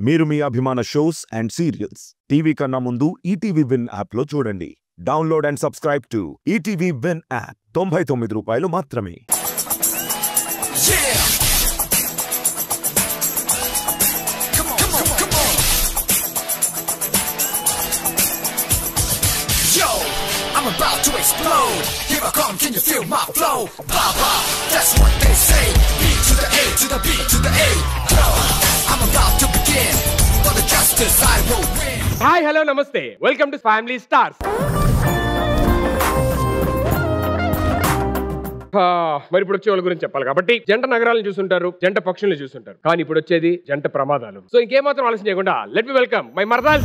మీరు మీ అభిమాన shows and serials TV కన్నా ముందు ఈటీవీ విన్ యాప్ లో చూడండి. Download and subscribe to ETV win app. 99 రూపాయలు మాత్రమే. I'm about to explode. Here I come, can you feel my flow? Papa, that's what they say. B to the A to the B to the A. Yo, I'm about to begin. For the justice I will win. Hi, hello, namaste. Welcome to Family Stars. మరి ఇప్పుడు వచ్చే వాళ్ళ గురించి చెప్పాలి కాబట్టి జంట నగరాలను చూస్తుంటారు, జంట పక్షులను చూస్తుంటారు, కానీ ఇప్పుడు వచ్చేది జంట ప్రమాదాలు. సో ఇంకేమాత్రం ఆలస్యం చేయకుండా లెట్ మీ వెల్కమ్ మై మర్దాల్.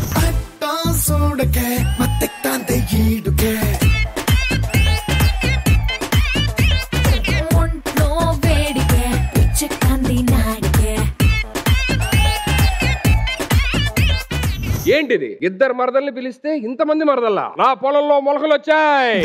ఏంటిది ఇద్దరు మరదల్ని పిలిస్తే ఇంతమంది మరదల్లా? నా పొలంలో మొలకలు వచ్చాయి.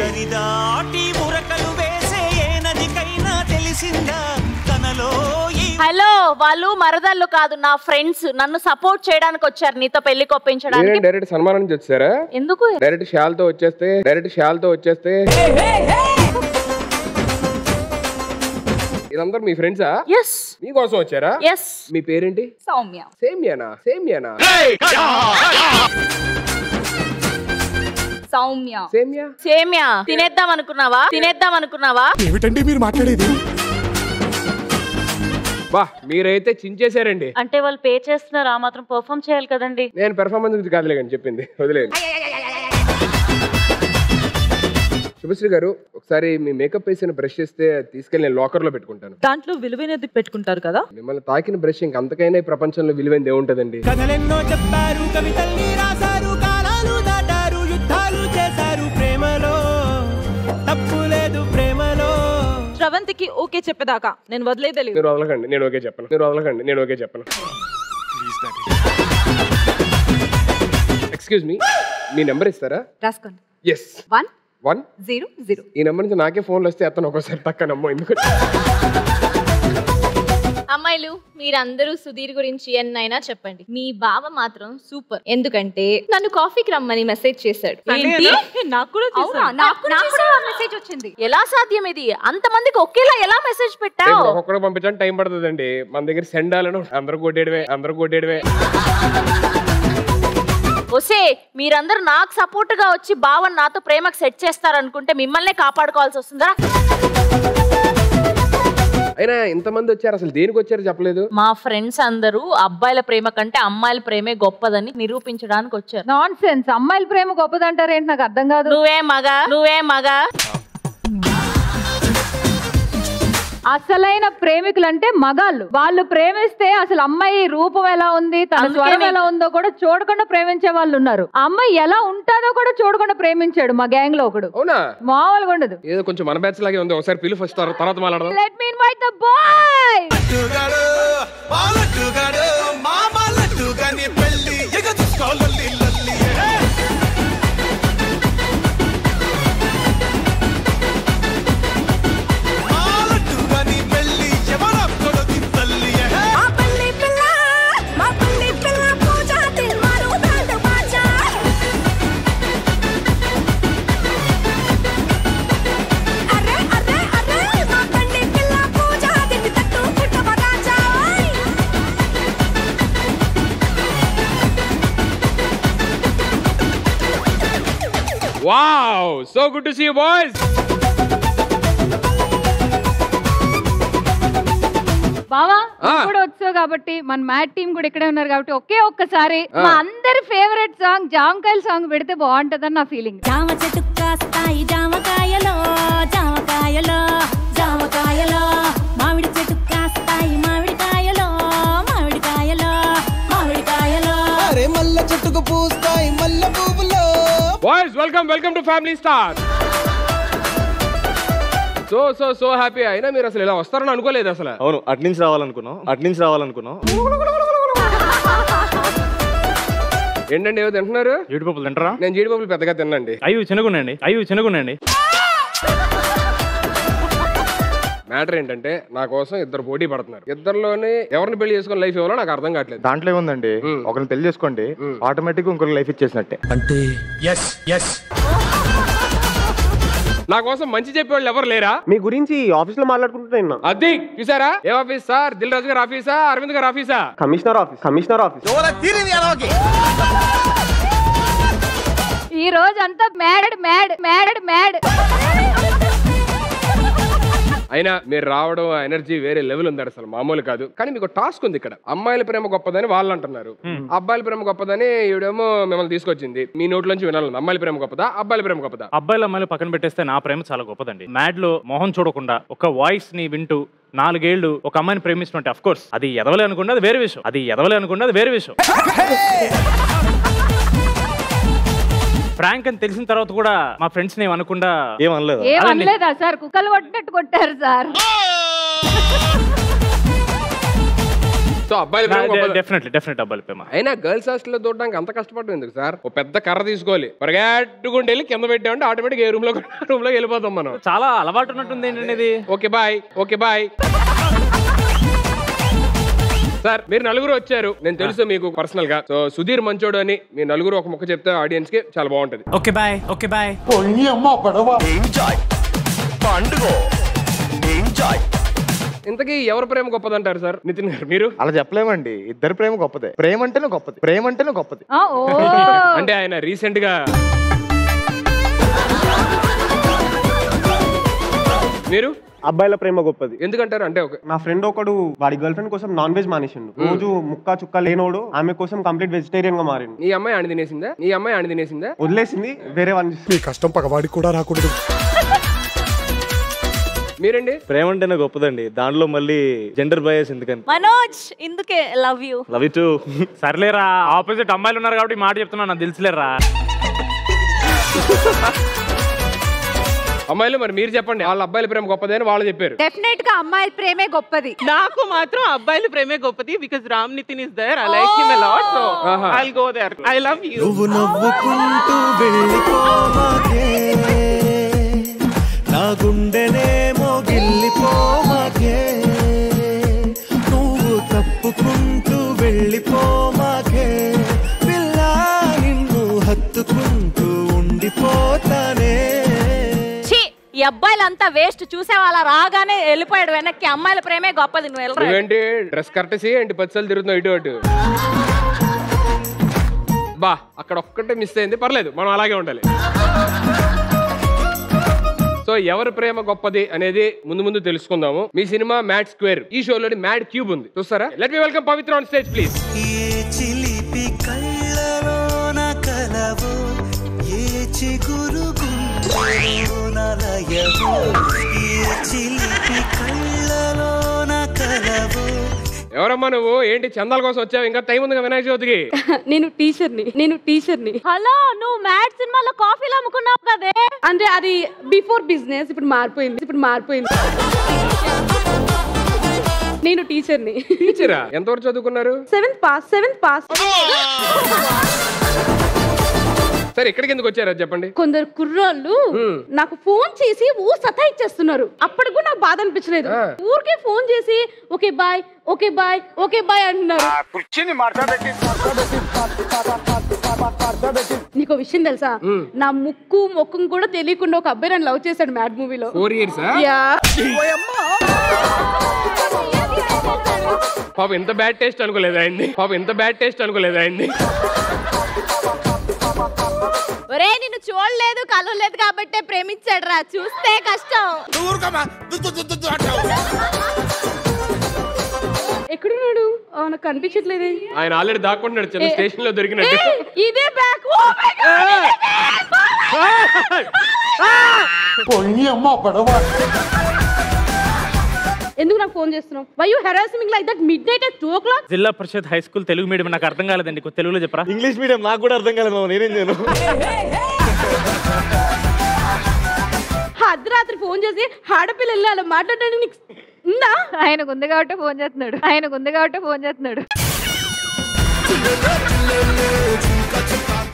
హలో, వాళ్ళు మరదళ్ళు కాదు, నా ఫ్రెండ్స్. నన్ను సపోర్ట్ చేయడానికి వచ్చారు, నీతో పెళ్లి కొప్పించడానికి. డైరెక్ట్ సన్మానం నుంచి వచ్చారా? ఎందుకు? డైరెక్ట్ షాల్తో వచ్చేస్తే ఇదందరూ మీ ఫ్రెండ్సా? yes. మీకోసం వచ్చారా? yes. మీ పేరేంటి? సౌమ్య. సేమ్యానా? సౌమ్య. సేమ్యా సేమ్యా తినేద్దాం అనుకున్నావా? ఏమిటండి మీరు మాట్లాడేది? బా, మీరైతే చించేశారండి. అంటే వాళ్ళు పే చేస్తున్నారు, ఆ మాత్రం పర్ఫామ్ చేయాలి కదండి. నేను పెర్ఫార్మెన్స్ గురించి కాదులే కానీ చెప్పింది, వదిలేయండి. శుభశ్రీ గారు, ఒకసారి మీ మేకప్ వేసిన బ్రష్ చేస్తే తీసుకెళ్ళి నేను లాకర్ లో పెట్టుకుంటాను. దాంట్లో విలువైనది పెట్టుకుంటారు కదా. మిమ్మల్ని తాకిన బ్రష్ ఇంకంతకైనా ఈ ప్రపంచంలో విలువైనది ఏముంటదండి? కథలెన్నో చెప్పారు, కవితల్ని రాశారు, కాలాలు దాటారు, యుద్ధాలు చేశారు, ప్రేమలో తప్పు లేదు, ప్రేమలో. శ్రవంతికి ఓకే చెప్పేదాకా నేను వదిలేదలేదు. మీరు వదలకండి, నేను ఓకే చెప్పను. ఎక్స్క్యూజ్ మీ, మీ నెంబర్ ఇస్తారా? రాసుకోండి. ఎస్. 110. ఈ నెంబర్ నుంచి నాకే ఫోన్లు వస్తే అతను ఒకసారి తక్కనమ్మో. ఎందుకు? అమ్మాయిలు, మీరందరూ సుధీర్ గురించి ఎన్నైనా చెప్పండి, మీ బావ మాత్రం సూపర్. ఎందుకంటే నన్ను కాఫీకి రమ్మని మెసేజ్ చేశాడు. నాకు కూడా మెసేజ్ వచ్చింది. ఎలా సాధ్యం ఇది? అంతమందికి ఒకేలా ఎలా మెసేజ్ పెట్టావు? ఒక్కొక్కడికి పంపించడానికి టైం పడుతుందండి. మన దగ్గర సెండాలను అందరూ కొట్టేయడమే. ఒసే, మీరందరూ నాకు సపోర్ట్ గా వచ్చి బావని నాతో ప్రేమకు సెట్ చేస్తారనుకుంటే మిమ్మల్నే కాపాడుకోవాల్సి వస్తుందా? అయినా ఇంతమంది వచ్చారు, అసలు దేనికి వచ్చారు చెప్పలేదు. మా ఫ్రెండ్స్ అందరూ అబ్బాయిల ప్రేమ కంటే అమ్మాయిల ప్రేమే గొప్పదని నిరూపించడానికి వచ్చారు. Non sense. అమ్మాయిల ప్రేమ గొప్పదంటారేంటి? నాకు అర్థం కాదు. నువ్వే మగా. అసలైన ప్రేమికులు అంటే మగాళ్ళు. వాళ్ళు ప్రేమిస్తే అసలు అమ్మాయి రూపం ఎలా ఉంది, తన స్వరం ఎలా ఉందో కూడా చూడకుండా ప్రేమించే వాళ్ళు ఉన్నారు. అమ్మాయి ఎలా ఉంటాదో కూడా చూడకుండా ప్రేమించాడు మా గ్యాంగ్ లో ఒకడు. అవునా? మామూలుగా ఉండదు. ఏదో కొంచెం మన బ్యాచ్ లాగే ఉంది. ఒకసారి పిలు, ఫస్ట్ తర్వాత మాట్లాడదాం. Let me invite the boy. Wow, so good to see you boys. బావా, ఇప్పుడు వచ్చావు కాబట్టి మన మ్యాట్ టీం కూడా ఇక్కడే ఉన్నారు కాబట్టి ఒక్కసారి మా అందరి ఫేవరెట్ సాంగ్ జామకాయల సాంగ్ పెడితే బాగుంటదని నా ఫీలింగ్. జామ చెట్టు కాస్తాయి జామకాయలో, జామకాయలో, జామకాయలో, మామిడి చెట్టు కాస్తాయి మామిడికాయలో, మామిడికాయలో, మామిడికాయలో, అరే మల్ల చెట్టుకు పూస్తాయి మల్ల పువ్వులో. Boys, welcome to Family Stars. So happy. అయినా మీరు అసలు ఇలా వస్తారని అనుకోలేదు అసలు. అవును, అట్నుంచి రావాలనుకున్నాం. ఏంటండి ఏదో తింటున్నారు? జీడిపప్పులు తింటారా? నేను జీడిపప్పులు పెద్దగా తినండి. అయ్యో చిన్నగున్నాయండి. మ్యాటర్ ఏంటంటే నా కోసం ఇద్దరు పోటీ పడుతున్నారు. ఇద్దరులోనే ఎవరిని పెళ్లి చేసుకుని లైఫ్ ఇవ్వాలో నాకు అర్థం కావట్లేదు. దాంట్లో ఏముందండి, ఒకరిని పెళ్లి చేసుకోండి, ఆటోమేటిక్ ఇంకొకరికి లైఫ్ ఇచ్చేసినట్టే. అంటే ఎస్ ఎస్ నా కోసం మంచి చెప్పేవాళ్ళు ఎవరు లేరా? మీ గురించి ఆఫీస్ లో మాట్లాడుకుంటున్నా. అది చూసారా? ఏ ఆఫీస్ సార్? దిల్ రాజు గారి ఆఫీసా, అరవింద్ గారి ఆఫీసా? Commissioner office. ఈ రోజు అంతా మ్యాడ్. అయినా మీరు రావడం ఆ ఎనర్జీ వేరే లెవెల్ ఉంది, అసలు మామూలు కాదు. కానీ మీకు టాస్క్ ఉంది ఇక్కడ. అమ్మాయిల ప్రేమ గొప్పదని వాళ్ళు అంటున్నారు, అబ్బాయిల ప్రేమ గొప్పదని ఈవిడేమో మిమ్మల్ని తీసుకొచ్చింది. మీ నోట్లోంచి వినాలి, అమ్మాయిల ప్రేమ గొప్పదా అబ్బాయిల ప్రేమ గొప్పదా? అబ్బాయిల అమ్మాయిలు పక్కన పెట్టేస్తే నా ప్రేమ చాలా గొప్పదండి. మ్యాడ్ లో మొహం చూడకుండా ఒక వాయిస్ ని వింటూ 4 ఏళ్లు ఒక అమ్మాయిని ప్రేమిస్తుంటే అఫ్ కోర్స్ అది ఎదవలే అనుకున్నది వేరే విషయం. ఫ్రాంక్ అని తెలిసిన తర్వాత కూడా మా ఫ్రెండ్స్ ని అనకుండా ఏమనలేదా సార్? కుక్కలు కొట్టినట్టు కొట్టారు సార్. సో అబ్బాయిల డెఫినెట్ అబ్బాయిల ప్రేమ. అయినా గర్ల్స్ హాస్టల్ లో చూడడానికి అంత కష్టపడడం ఎందుకు సార్? ఒక పెద్ద కర్ర తీసుకోవాలి, పరిగెట్టుకుంటే వెళ్ళి కింద పెట్టామంటే ఆటోమేటిక్ ఏ రూమ్ లో వెళ్ళిపోతాం మనం. చాలా అలవాటు ఉన్నట్టుంది ఏంటండి. Okay bye. సార్ మీరు నలుగురు వచ్చారు, నేను తెలుసు మీకు పర్సనల్ గా. సో సుధీర్ మంచోడు అని మీ నలుగురు ఒక ముక్క చెప్తే ఆడియన్స్ కి చాలా బాగుంటది. Okay bye. ఇంతకీ ఎవరి ప్రేమ గొప్పదంటారు సార్? నితిన్ గారు మీరు? అలా చెప్పలేమండి, ఇద్దరు ప్రేమ గొప్పదే. ప్రేమ అంటేనే గొప్పది. అంటే ఆయన రీసెంట్ గా మీరు అబ్బాయిల ప్రేమ గొప్పది ఎందుకంటారు? అంటే నా ఫ్రెండ్ ఒకడు వాడి గర్ల్ ఫ్రెండ్ కోసం నాన్ వెజ్ మానేసిండు. రోజు ముక్క చుక్క లేనోడు ఆమె కోసం కంప్లీట్ వెజిటేరియన్ గా మారిండు. ఈ అమ్మాయి అణి తినేసిందా? వదిలేసింది వేరే వాళ్ళని. కష్టం పగవాడికి కూడా రాకూడదు. మీరండి? ప్రేమ అంటేనే గొప్పదండి, దాంట్లో మళ్ళీ జెండర్ బయాస్ ఎందుకని. మనోజ్ ఇందుకే లవ్ యూ టూ. సర్లేరా, ఆపోజిట్ అమ్మాయిలు ఉన్నారు కాబట్టి మాట చెప్తున్నా, నాకు తెలుసులేరా. అమ్మాయిలు మరి మీరు చెప్పండి, వాళ్ళ అబ్బాయిల ప్రేమ గొప్పది అని వాళ్ళు చెప్పారు. డెఫినెట్ గా అమ్మాయిల ప్రేమే గొప్పది. నాకు మాత్రం అబ్బాయిల ప్రేమే గొప్పది. Because Ram Nithin is there, I like him a lot, so I will go there. I love you. నువ్వు నవ్వుకుంటూ వెళ్ళిపోమాకే, నా గుండెనేమో గిల్లిపోమాకే, నువ్వు తప్పుకుంటూ వెళ్ళిపోమాకే, పిల్ల నిన్ను హత్తుకుంటూ ఉండిపోతానే. ఈ అబ్బాయిలంతా వేస్ట్. చూసే వాళ్ళ రాగానే వెళ్ళిపోయాడు వెనక్కి. అమ్మాయిల ప్రేమే గొప్పది. నువ్వేంటి డ్రెస్ కరెక్ట్ ఏంటి 10 సార్లు తిరుగుతున్నావు ఇటు అటు? బా అక్కడ ఒక్కటే మిస్ అయింది, పర్లేదు మనం అలాగే ఉండాలి. సో ఎవరి ప్రేమ గొప్పది అనేది ముందు తెలుసుకుందాము. మీ సినిమా మ్యాడ్ స్క్వేర్, ఈ షోలోని మ్యాడ్ క్యూబ్ ఉంది, చూస్తారా? Let me welcome Pavitra on stage please. చిలిపి కళ్ళలోన కలవు, ఏ చిగురు చిలిపి కళ్ళలోన కలవు. ఎవరమ్మా నువ్వు? ఏంటి చందాల కోసం వచ్చావు? ఇంకా టైం ఉంది వినాయక చవితికి. నేను టీచర్ని. హలో, నువ్వు మ్యాడ్ సినిమాలో కాఫీలు అమ్ముకున్నావు కదే? అంటే అది బిఫోర్ బిజినెస్, ఇప్పుడు మారిపోయింది. నేను టీచర్ని. టీచరా? ఎంతవరకు చదువుకున్నారు? 7th pass. సరే ఇక్కడికి ఎందుకు వచ్చారు చెప్పండి. కొందరు కుర్రాళ్ళు నాకు ఫోన్ చేసి సతా ఇచ్చేస్తున్నారు. అప్పటికి నాకు బాధ అనిపించలేదు. ఊరికే ఫోన్ చేసి ఓకే బాయ్ అంటున్నారు. నీకు విషయం తెలుసా? నా మొక్కం కూడా తెలియకుండా ఒక అబ్బాయి నన్ను లవ్ చేశాడు మ్యాడ్ మూవీలో. 4 years? పాప ఎంత బ్యాడ్ టేస్ట్ అనుకోలేదు ఆయన్ని. ఒరే నిన్ను చూడలేదు కలవలేదు కాబట్టి ప్రేమించాడు రా, చూస్తే కష్టం. ఎక్కడున్నాడు? నాకు కనిపించట్లేదు. ఆయన ఆల్రెడీ దాక్కుంటున్నాడు చిన్న స్టేషన్ లో దొరికినట్టు. ఇదే బ్యాక్. ఎందుకు నాకు ఫోన్ చేస్తున్నావు? Why you harassing like that midnight at 2 o'clock? Zilla Parishad high school Telugu medium. నాకు అర్థం కాలేదండి, తెలుగులో చెప్పరా? ఇంగ్లీష్ మీడియం నాకు కూడా అర్థం కాలేదు, నేనేం చేయను. అర్ధరాత్రి ఫోన్ చేసి ఆడపిల్లలు అలా మాట్లాడడానికి నీకు ఉందా? ఆయనకు ఉంది కాబట్టి ఫోన్ చేస్తున్నాడు.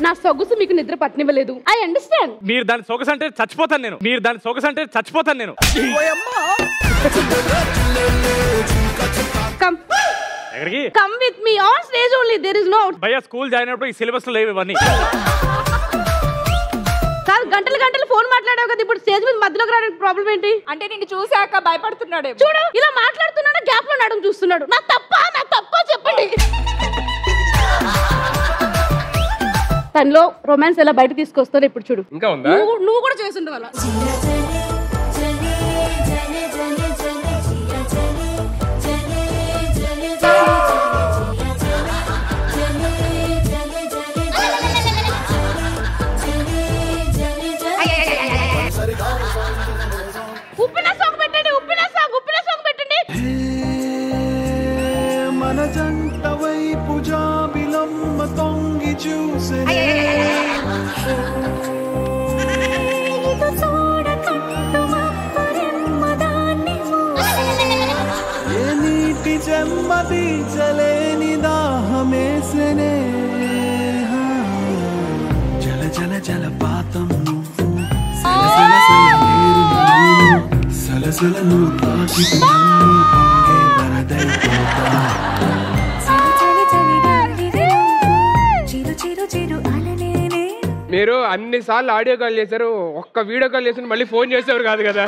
నా సొగసు మీకు నిద్ర పట్టనివ్వలేదు. I understand. మీరు దాని సొగసు అంటే చచ్చిపోతాను నేను. కమ్ ఎక్కడికి? Come with me on stage only, there is no. భయ్యా స్కూల్ జాయిన్ అయినప్పుడు ఈ సిలబస్ లో లేవు ఇవన్నీ. కాదు, గంటలు గంటలు ఫోన్ మాట్లాడావు కదా, ఇప్పుడు స్టేజ్ మీద మధ్యలోకి రావడానికి ప్రాబ్లం ఏంటి? అంటే నిన్ను చూసాక భయపడుతున్నాడు. చూడు, ఇలా మాట్లాడుతున్నాడు, గ్యాప్ లో నడుము చూస్తున్నాడు. నా తప్ప చెప్పండి. తనలో రొమాన్స్ ఎలా బయట తీసుకొస్తారో ఇప్పుడు చూడు. ఇంకా ఉందా? నువ్వు కూడా చేస్తుండే వాళ్ళ. ఉప్పిన సాంగ్ పెట్టండి. మన జంట వైపు జాబిలమ్మ తొంగి చూసే ఏ నీటి చెమ్మ తీర్చలేని దాహమేసనే జల జల జలపాతం సలసలను తాకి మీరు అన్ని సార్లు ఆడియో కాల్ చేశారు, ఒక్క వీడియో కాల్ చేసి మళ్ళీ ఫోన్ చేసేవారు కాదు కదా.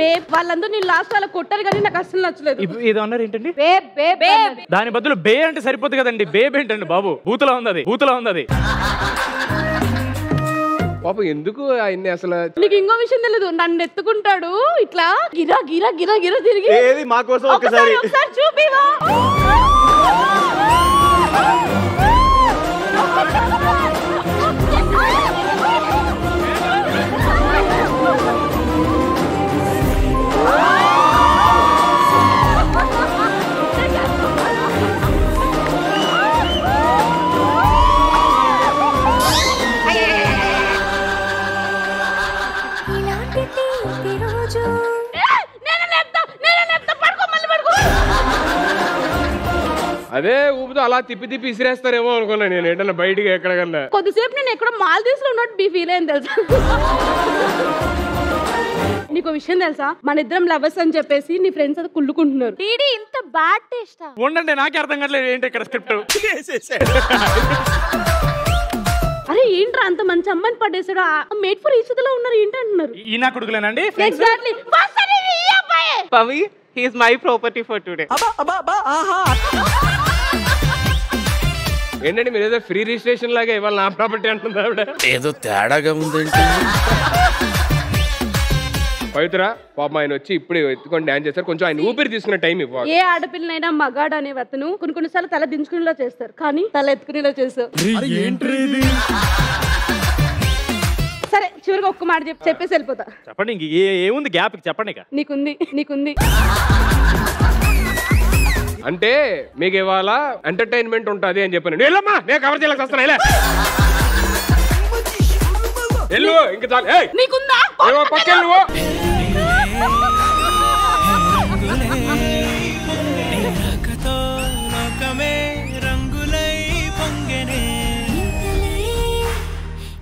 బేబ్ వాళ్ళందరూ నేను లాస్ట్ వాళ్ళ కొట్టారు కానీ నాకు అసలు నచ్చలేదు. ఇది అన్నారు ఏంటండి? Babe babe babe. దాని బదులు బే అంటే సరిపోతుంది కదండి. బేబ్ ఏంటండి బాబు? బూతులా ఉంది అది. పాపం ఎందుకు ఆయన్ని అసలు. నీకు ఇంకో విషయం తెలియదు, నన్ను ఎత్తుకుంటాడు ఇట్లా గిరా గిరా గిరా గిరా తిరిగి. ఏది మా కోసం ఒకసారి చూపివా. అదే ఊపుతో అలా తిప్పి ఇసిరేస్తారేమో అనుకున్నా నేను ఏంటన్నా బయటికి ఎక్కడికన్నా. కొద్దిసేపు నేను ఎక్కడ మాల్దీవ్స్ లో ఉన్నట్టు ఫీల్ అయింది తెలుసా. నీకు విషయం తెలుసా, మన ఇద్దరం లవర్స్ అని చెప్పేసి నీ ఫ్రెండ్స్ అది కుళ్ళుకుంటున్నారు. టీడీ ఇంత బ్యాడ్ టేస్ట్. ఉండండి, నాకే అర్థం కావట్లేదు ఏంటి ఇక్కడ స్క్రిప్ట్. అరే ఏంట్రా అంత మంచి అమ్మాయిని పడేసాడు, మేడ్ ఫర్ ఈచ్ అదర్ లో ఉన్నారు ఏంటి అంటున్నారు. ఈ నా కొడుకులేనండి. Exactly. Pavi, he is my property for today. ఏంటంటే మీరు ఏదో ఫ్రీ రిజిస్ట్రేషన్ లాగా ఇవాళ నా ప్రాపర్టీ అంటుంది ఆవిడ. ఏదో తేడాగా ఉందంటే. పవిత్ర పాపం ఆయన వచ్చి ఇప్పుడే ఎత్తుకొని డాన్స్ చేస్తారు, కొంచెం ఆయన ఊపిరి తీసుకునే టైం ఇవ్వాలి. ఏ ఆడపిల్లనైనా మగాడు అనే అతను కొన్నిసార్లు తల దించుకునేలా చేస్తారు, కానీ తల ఎత్తుకునేలా చేస్తారు. సరే చివరిగా ఒక్క మాట చెప్పేసి వెళ్ళిపోతా. చెప్పండి, ఇంక ఏముంది గ్యాప్ చెప్పండి. ఇక నీకుంది. అంటే మీకు ఇవాళ ఎంటర్టైన్మెంట్ ఉంటుంది అని చెప్పాను. వెళ్ళమ్మా, నేను కవర్ చేయాల్సి వస్తాను. వెళ్ళు ఇంకా చాలు. నీకుందా? పక్కన నువ్వు.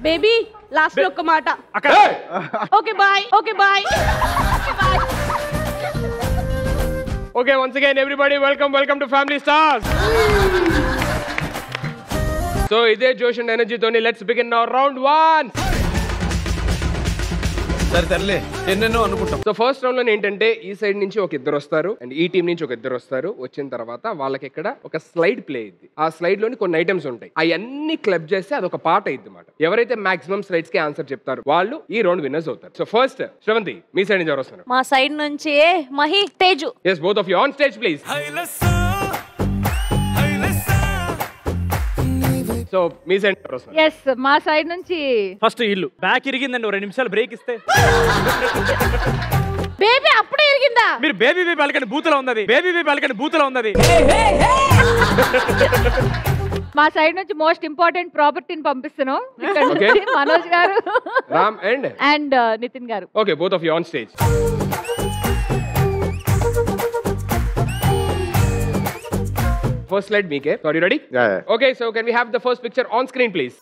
బేబీ లాస్ట్ లో ఒక్క మాట. Okay bye. Okay, once again, everybody, welcome to Family Stars. So, ఇదే జోష్ అండ్ ఎనర్జీ తోని let's begin our round 1. సరే ఎన్నెన్నో అనుకుంటాం. సో ఫస్ట్ రౌండ్ లో ఏంటంటే ఈ సైడ్ నుంచి ఒక ఇద్దరు వస్తారు అండ్ ఈ టీం నుంచి ఒక ఇద్దరు వస్తారు. వచ్చిన తర్వాత వాళ్ళకి ఇక్కడ ఒక స్లైడ్ ప్లే అయింది. ఆ స్లైడ్ లోని కొన్ని ఐటమ్స్ ఉంటాయి, అవన్నీ క్లబ్ చేస్తే అది ఒక పార్ట్ అయింది అన్నమాట. ఎవరైతే మాక్సిమం స్లైడ్స్ కి ఆన్సర్ చెప్తారు వాళ్ళు ఈ రౌండ్ విన్నర్స్ అవుతారు. సో ఫస్ట్ శ్రవంతి, మీ సైడ్ నుంచి ఎవరు వస్తున్నారు? మా సైడ్ నుంచి Mahi, Teju. yes, both of you on stage please. So మీ సైడ్ ఎవరు వస్తున్నారు? yes, మా సైడ్ నుంచి ఫస్ట్ ఇల్లు బ్యాక్ ఇరిగిందండి, 2 నిమిషాలు బ్రేక్ ఇస్తే. బేబీ అప్పుడే ఇరిగిందా? మీరు బేబీ పలకని బూతులో ఉన్నది. మా సైడ్ నుంచి మోస్ట్ ఇంపార్టెంట్ ప్రాపర్టీని పంపిస్తున్నాం. ఇక్కడ Okay. నుంచి మనోజ్ గారు రామ్ అండ్ నితిన్ గారు. Okay, both of you on stage. First slide, Meeke. So, are you ready? Yeah. Okay, so can we have the first picture on screen, please?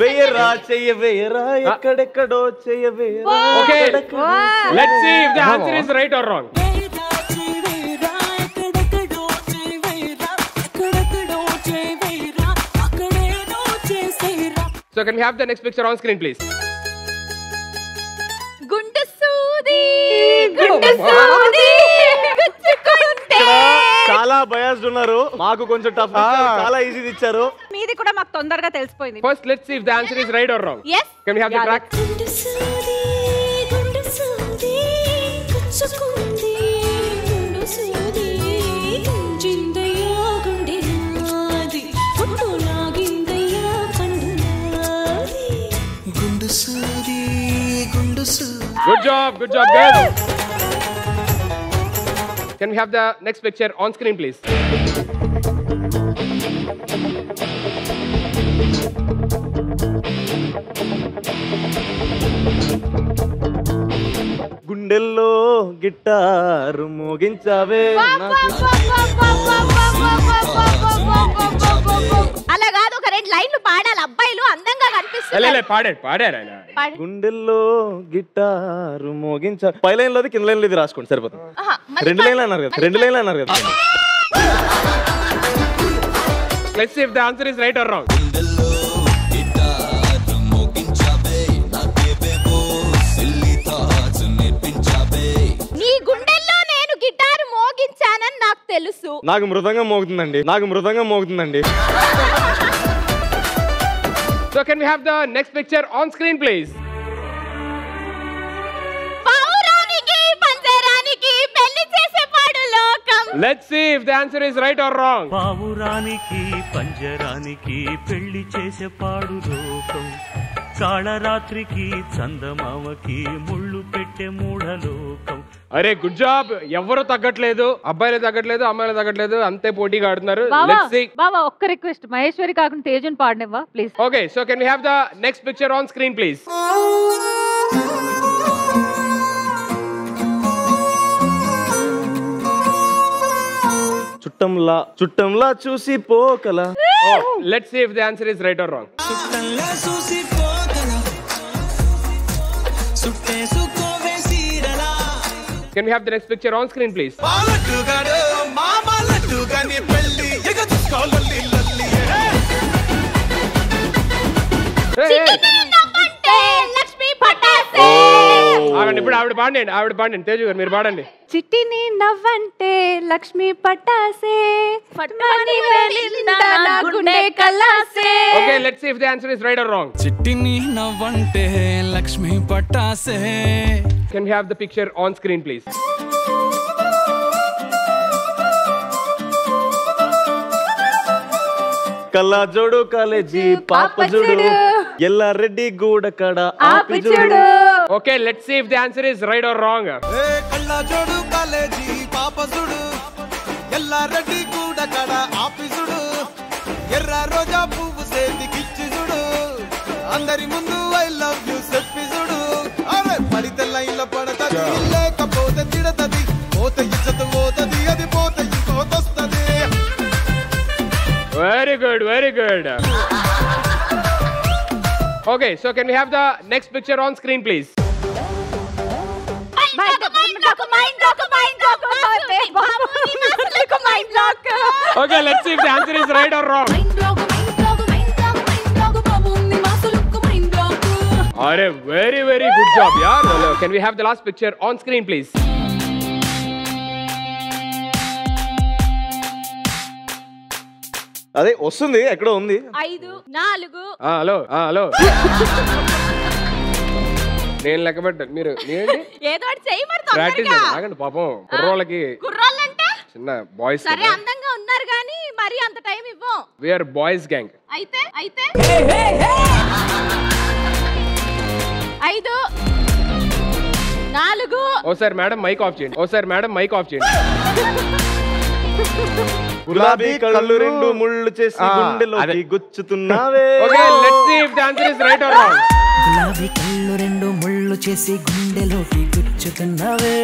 వెయ్యరా చెయ్యవేరా ఎక్కడెక్కడో చెయ్యవేరా. Okay let's see if the answer is right or wrong. So can we have the next picture on screen please? గుండు సూది గుచ్చుకుంటే. చాలా biased ఉన్నారు, మాకు కొంచెం టఫ్ చాలా ఈజీ ఇచ్చారు. మీది కూడా మాకు తొందరగా తెలిసిపోయింది. First let's see if the answer is right or wrong. Yes. Can we have the track? Good job, girls. Can we have the next picture on screen, please? గుండెల్లో గిటారు మోగించావే. అలా కాదు, ఒక 2 లైన్లు పాడాలి, అబ్బాయిలు అందంగా కనిపిస్తారు. పాడారు ఆయన. గుండెల్లో గిటారు మోగించా. పై లైన్ లోది కింద లైన్ లోది రాసుకోండి సరిపోతుంది. 2 లైన్లు అన్నారు కదా. Let's see if the answer is right or wrong. నీ గుండెల్లో నేను గిటార్ మోగించానని నాకు తెలుసు. నాకు మృదంగం మోగుతుందండి. So can we have the next picture on screen, please? పౌరానికి పంజరానికి పెళ్లి చేసే పాడు లోకం. Let's see if the answer is right or wrong. పావురానికి పంజరానికి పెళ్లి చేసే పాడు లోకం, కాళరాత్రికి చందమామకి ముళ్ళు పెట్టే మూఢలోకం. అరే గుడ్ జాబ్. ఎవరు తగ్గట్లేదు, అబ్బాయిలు తగ్గట్లేదు, అమ్మాయిలు తగ్గట్లేదు, అంతే పోటీగా ఆడుతున్నారు. Let's see. బాబా ఒక్క రిక్వెస్ట్, మహేశ్వరి కాకుండా తేజుని పాడనివ్వా please. Okay, so can we have the next picture on screen, please? చుట్టంలా చూసి పోకలా. Let's see if the answer is right or wrong. Can we have the next picture on screen, please? ఆగండి, ఇప్పుడు ఆవిడ పాడండి. తేజు గారు మీరు పాడండి. చిట్టిని నవ్వంటే లక్ష్మి పటాసే పట్మని వెలిందా నా గుండె కలాసే. Okay, let's see if the answer is right or wrong. చిట్టిని నవ్వంటే Lakshmi పటాసే. Can we have the picture on screen, please? కల్లా జోడు కాలేజీ పాప జోడు ఎల్లారెడ్డి గూడ కడ ఆపి జోడు. Okay, let's see if the answer is right or wrong. కల్లా జోడు కాలేజీ పాప జోడు ఎల్లారెడ్డి గూడ కడ ఆపి జోడు ఎర్ర రోజా పువ్వు సేతికిచ్చి జోడు అందరి ముందు ఐ లవ్ యు చెప్పి జోడు. అరే పడితే లైన్ల పడతది, లేకపోతే తిడతది, పోతే ఇజ్జత్ పోతది, అది పోతే ఇంకోతొస్తది. Very good. Okay, so can we have the next picture on screen, please? Okay, let's see if the answer is right or wrong. Are very good job, yaar. Can we have the last picture on screen, please? అదే వస్తుంది, ఎక్కడో ఉంది. 5 4 hello నేను లెక్క పెట్టాను, మీరు ఏదో ఒకటి చెయ్యి మరి ప్రాక్టీస్ తొందరగా. ఆగండి పాపం కుర్రోళ్ళకి. కుర్రాళ్ళంటే చిన్న బాయ్స్ సరే అందంగా ఉన్నారు కానీ మరి అంత టైం ఇవ్వం. We are boys gang. అయితే 5 4 ఓసారి మేడం మైక్ ఆఫ్ చేయండి. గులాబీ కళ్ళు 2 ముళ్ళు చేసి గుండెలోకి గుచ్చుతున్నావే. Okay, let's see if the answer is right or wrong. గులాబీ కళ్ళు 2 ముళ్ళు చేసి గుండెలోకి గుచ్చుతున్నావే.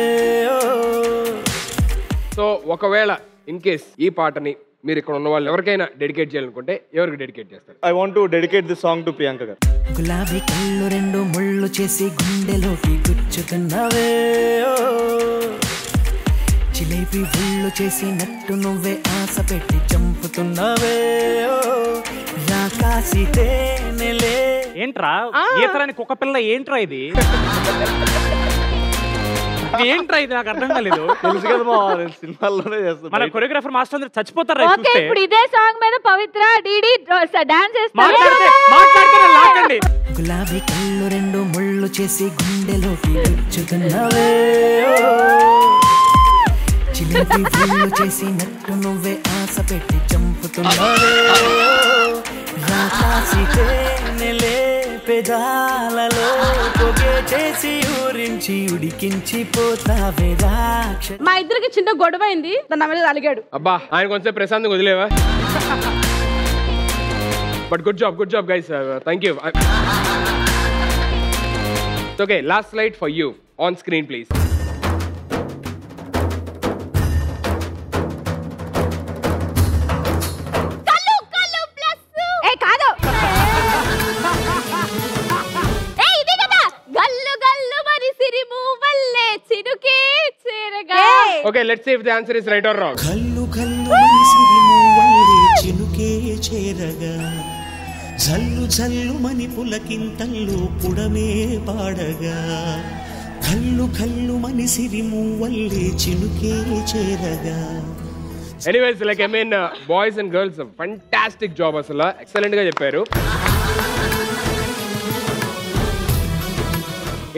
సో ఒకవేళ ఇన్ కేస్ ఈ పాటని మీరు ఇక్కడ ఉన్న వాళ్ళు ఎవరికైనా డెడికేట్ చేయాలనుకుంటే ఎవరికి డెడికేట్ చేస్తారు? I want to dedicate this song to Priyanka గారు. గులాబీ కళ్ళు రెండు ముళ్ళు చేసి గుండెలోకి గుచ్చుతున్నవే, జిలేబీ ఒళ్ళు చేసి నట్టు నువ్వే ఆశ పెట్టి చంపుతున్నవే, రాకాసి తేనెలే. ఏంట్రా ఈతరాని కుక్క పిల్ల? ఏంట్రా ఇది? ఏంట్రా ఇది? నాకు అర్థం కాలేదు. తెలుసు కదా మా సినిమాల్లోనే చేస్తాం. మన కొరియోగ్రాఫర్ మాస్టర్ అందరూ చచ్చిపోతారు. ఓకే, ఇప్పుడు ఇదే సాంగ్ మీద పవిత్ర డిడి డాన్స్ చేస్తారు. గులాబీ కళ్ళు రెండు ముళ్ళు చేసి గుండెలోకి గుచ్చుతున్నవే, జిలేబీ ఒళ్ళు చేసి నట్టు నువ్వే ఆశ పెట్టి చంపుతున్నవే, రాకాసి తేనెలే పెదాలలో పొగే చేసి ఊరించి ఉడికించి పోతావే రాక్ష. మా ఇద్దరికి చిన్న గొడవ అయింది, నా మీద అలిగాడు. అబ్బా, ఆయన కొంచెం ప్రశాంత్ వదిలేవా? But good job guys, thank you. Okay, last slide for you on screen please. Okay, let's see if the answer is right or wrong. కల్లు కల్లు మనిసిరి మూవల్లే చినుకే చేరగా, జల్లు జల్లు మని పులకింతల్లో పుడమే పాడగా, కల్లు కల్లు మనిసిరి మూవల్లే చినుకే చేరగా. Anyways, like I mean, boys and girls, fantastic job asala, excellent గా చెప్పారు.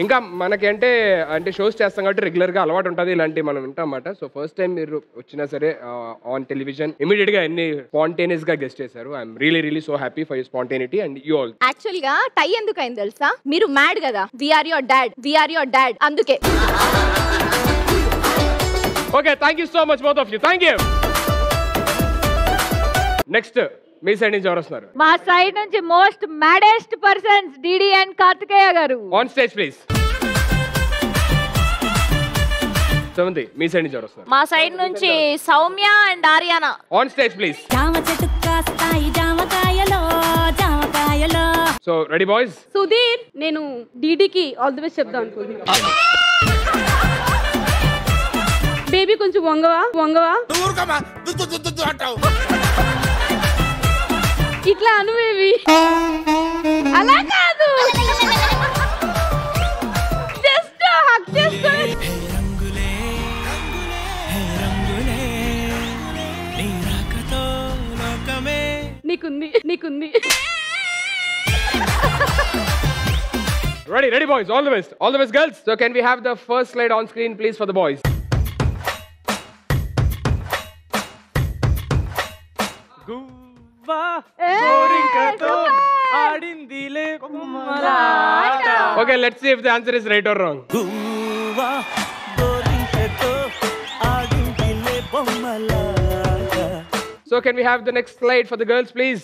ఇంకా మనకంటే అంటే షోస్ చేస్తాం కాబట్టి రెగ్యులర్గా అలవాటు ఉంటుంది, ఇలాంటివి మనం వింటాం అన్నమాట. సో ఫస్ట్ టైం మీరు వచ్చినా సరే ఆన్ టెలివిజన్ ఇమీడియట్గా అన్ని స్పాంటేనియస్ గా గెస్ట్ చేశారు. I'm really so happy for your spontaneity and you all. Actual గా టై ఎందుకు అయింది తెలుసా? మీరు మ్యాడ్ కదా, వి ఆర్ యువర్ డాడ్ అందుకే. Okay, thank you so much both of you, thank you. Next మీ సైడ్ నుంచి ఎవరు వస్తున్నారు? మా సైడ్ నుంచి most maddest persons DD and Karthikeya garu. On stage please. Seventh, మీ సైడ్ నుంచి ఎవరు వస్తున్నారు? మా సైడ్ నుంచి Soumya and Aryana. On stage please. జామ చెట్టు కాస్తాయి జామకాయలో జామకాయలో. So ready boys? సుధీర్, నేను డిడికి ఆల్ ది బెస్ట్ చెప్దాం అనుకుంటున్నా. బేబీ కొంచెం వంగవా ఇట్లా అను బేబీ. అలా కాదు, జస్ట్ హక్ చేసుకొని. నీకుంది. Ready boys, all the best girls. So can we have the first slide on screen please for the boys? Okay, let's see if the answer is right or wrong. So can we have the next slide for the girls please?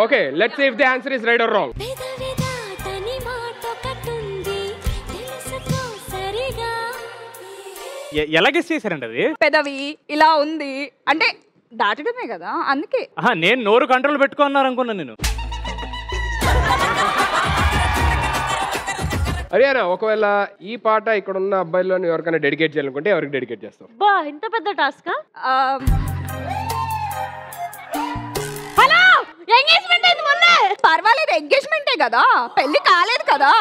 Okay, let's see if the answer is right or wrong. ఎలా guess చేశారండి అది? పెదవి ఇలా ఉంది అంటే దాటడమే కదా, అందుకే. నేను నోరు కంట్రోల్ పెట్టుకున్నారు అనుకున్నాను నేను. హరియానా, ఒకవేళ ఈ పాట ఇక్కడ ఉన్న అబ్బాయిలో ఎవరికైనా డెడికేట్ చేయాలనుకుంటే ఎవరికి డెడికేట్ చేస్తావు? బా, ఇంత పెద్ద టాస్క్. హలో, ఎంగేజ్మెంట్ అయింది మొన్న. పర్వాలేదు, ఎంగేజ్మెంటే కదా, పెళ్లి కాలేదు కదా.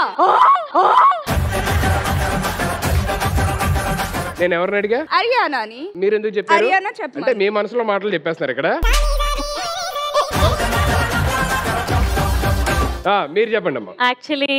నేను ఎవరిని అడిగా? హరియానాని. మీరు ఎందుకు చెప్పారు? హరియానా చెప్పు. అంటే మీ మనసులో మాటలు చెప్పేస్తున్నారు ఇక్కడ. మీరు చెప్పండి అమ్మా. యాక్చువల్లీ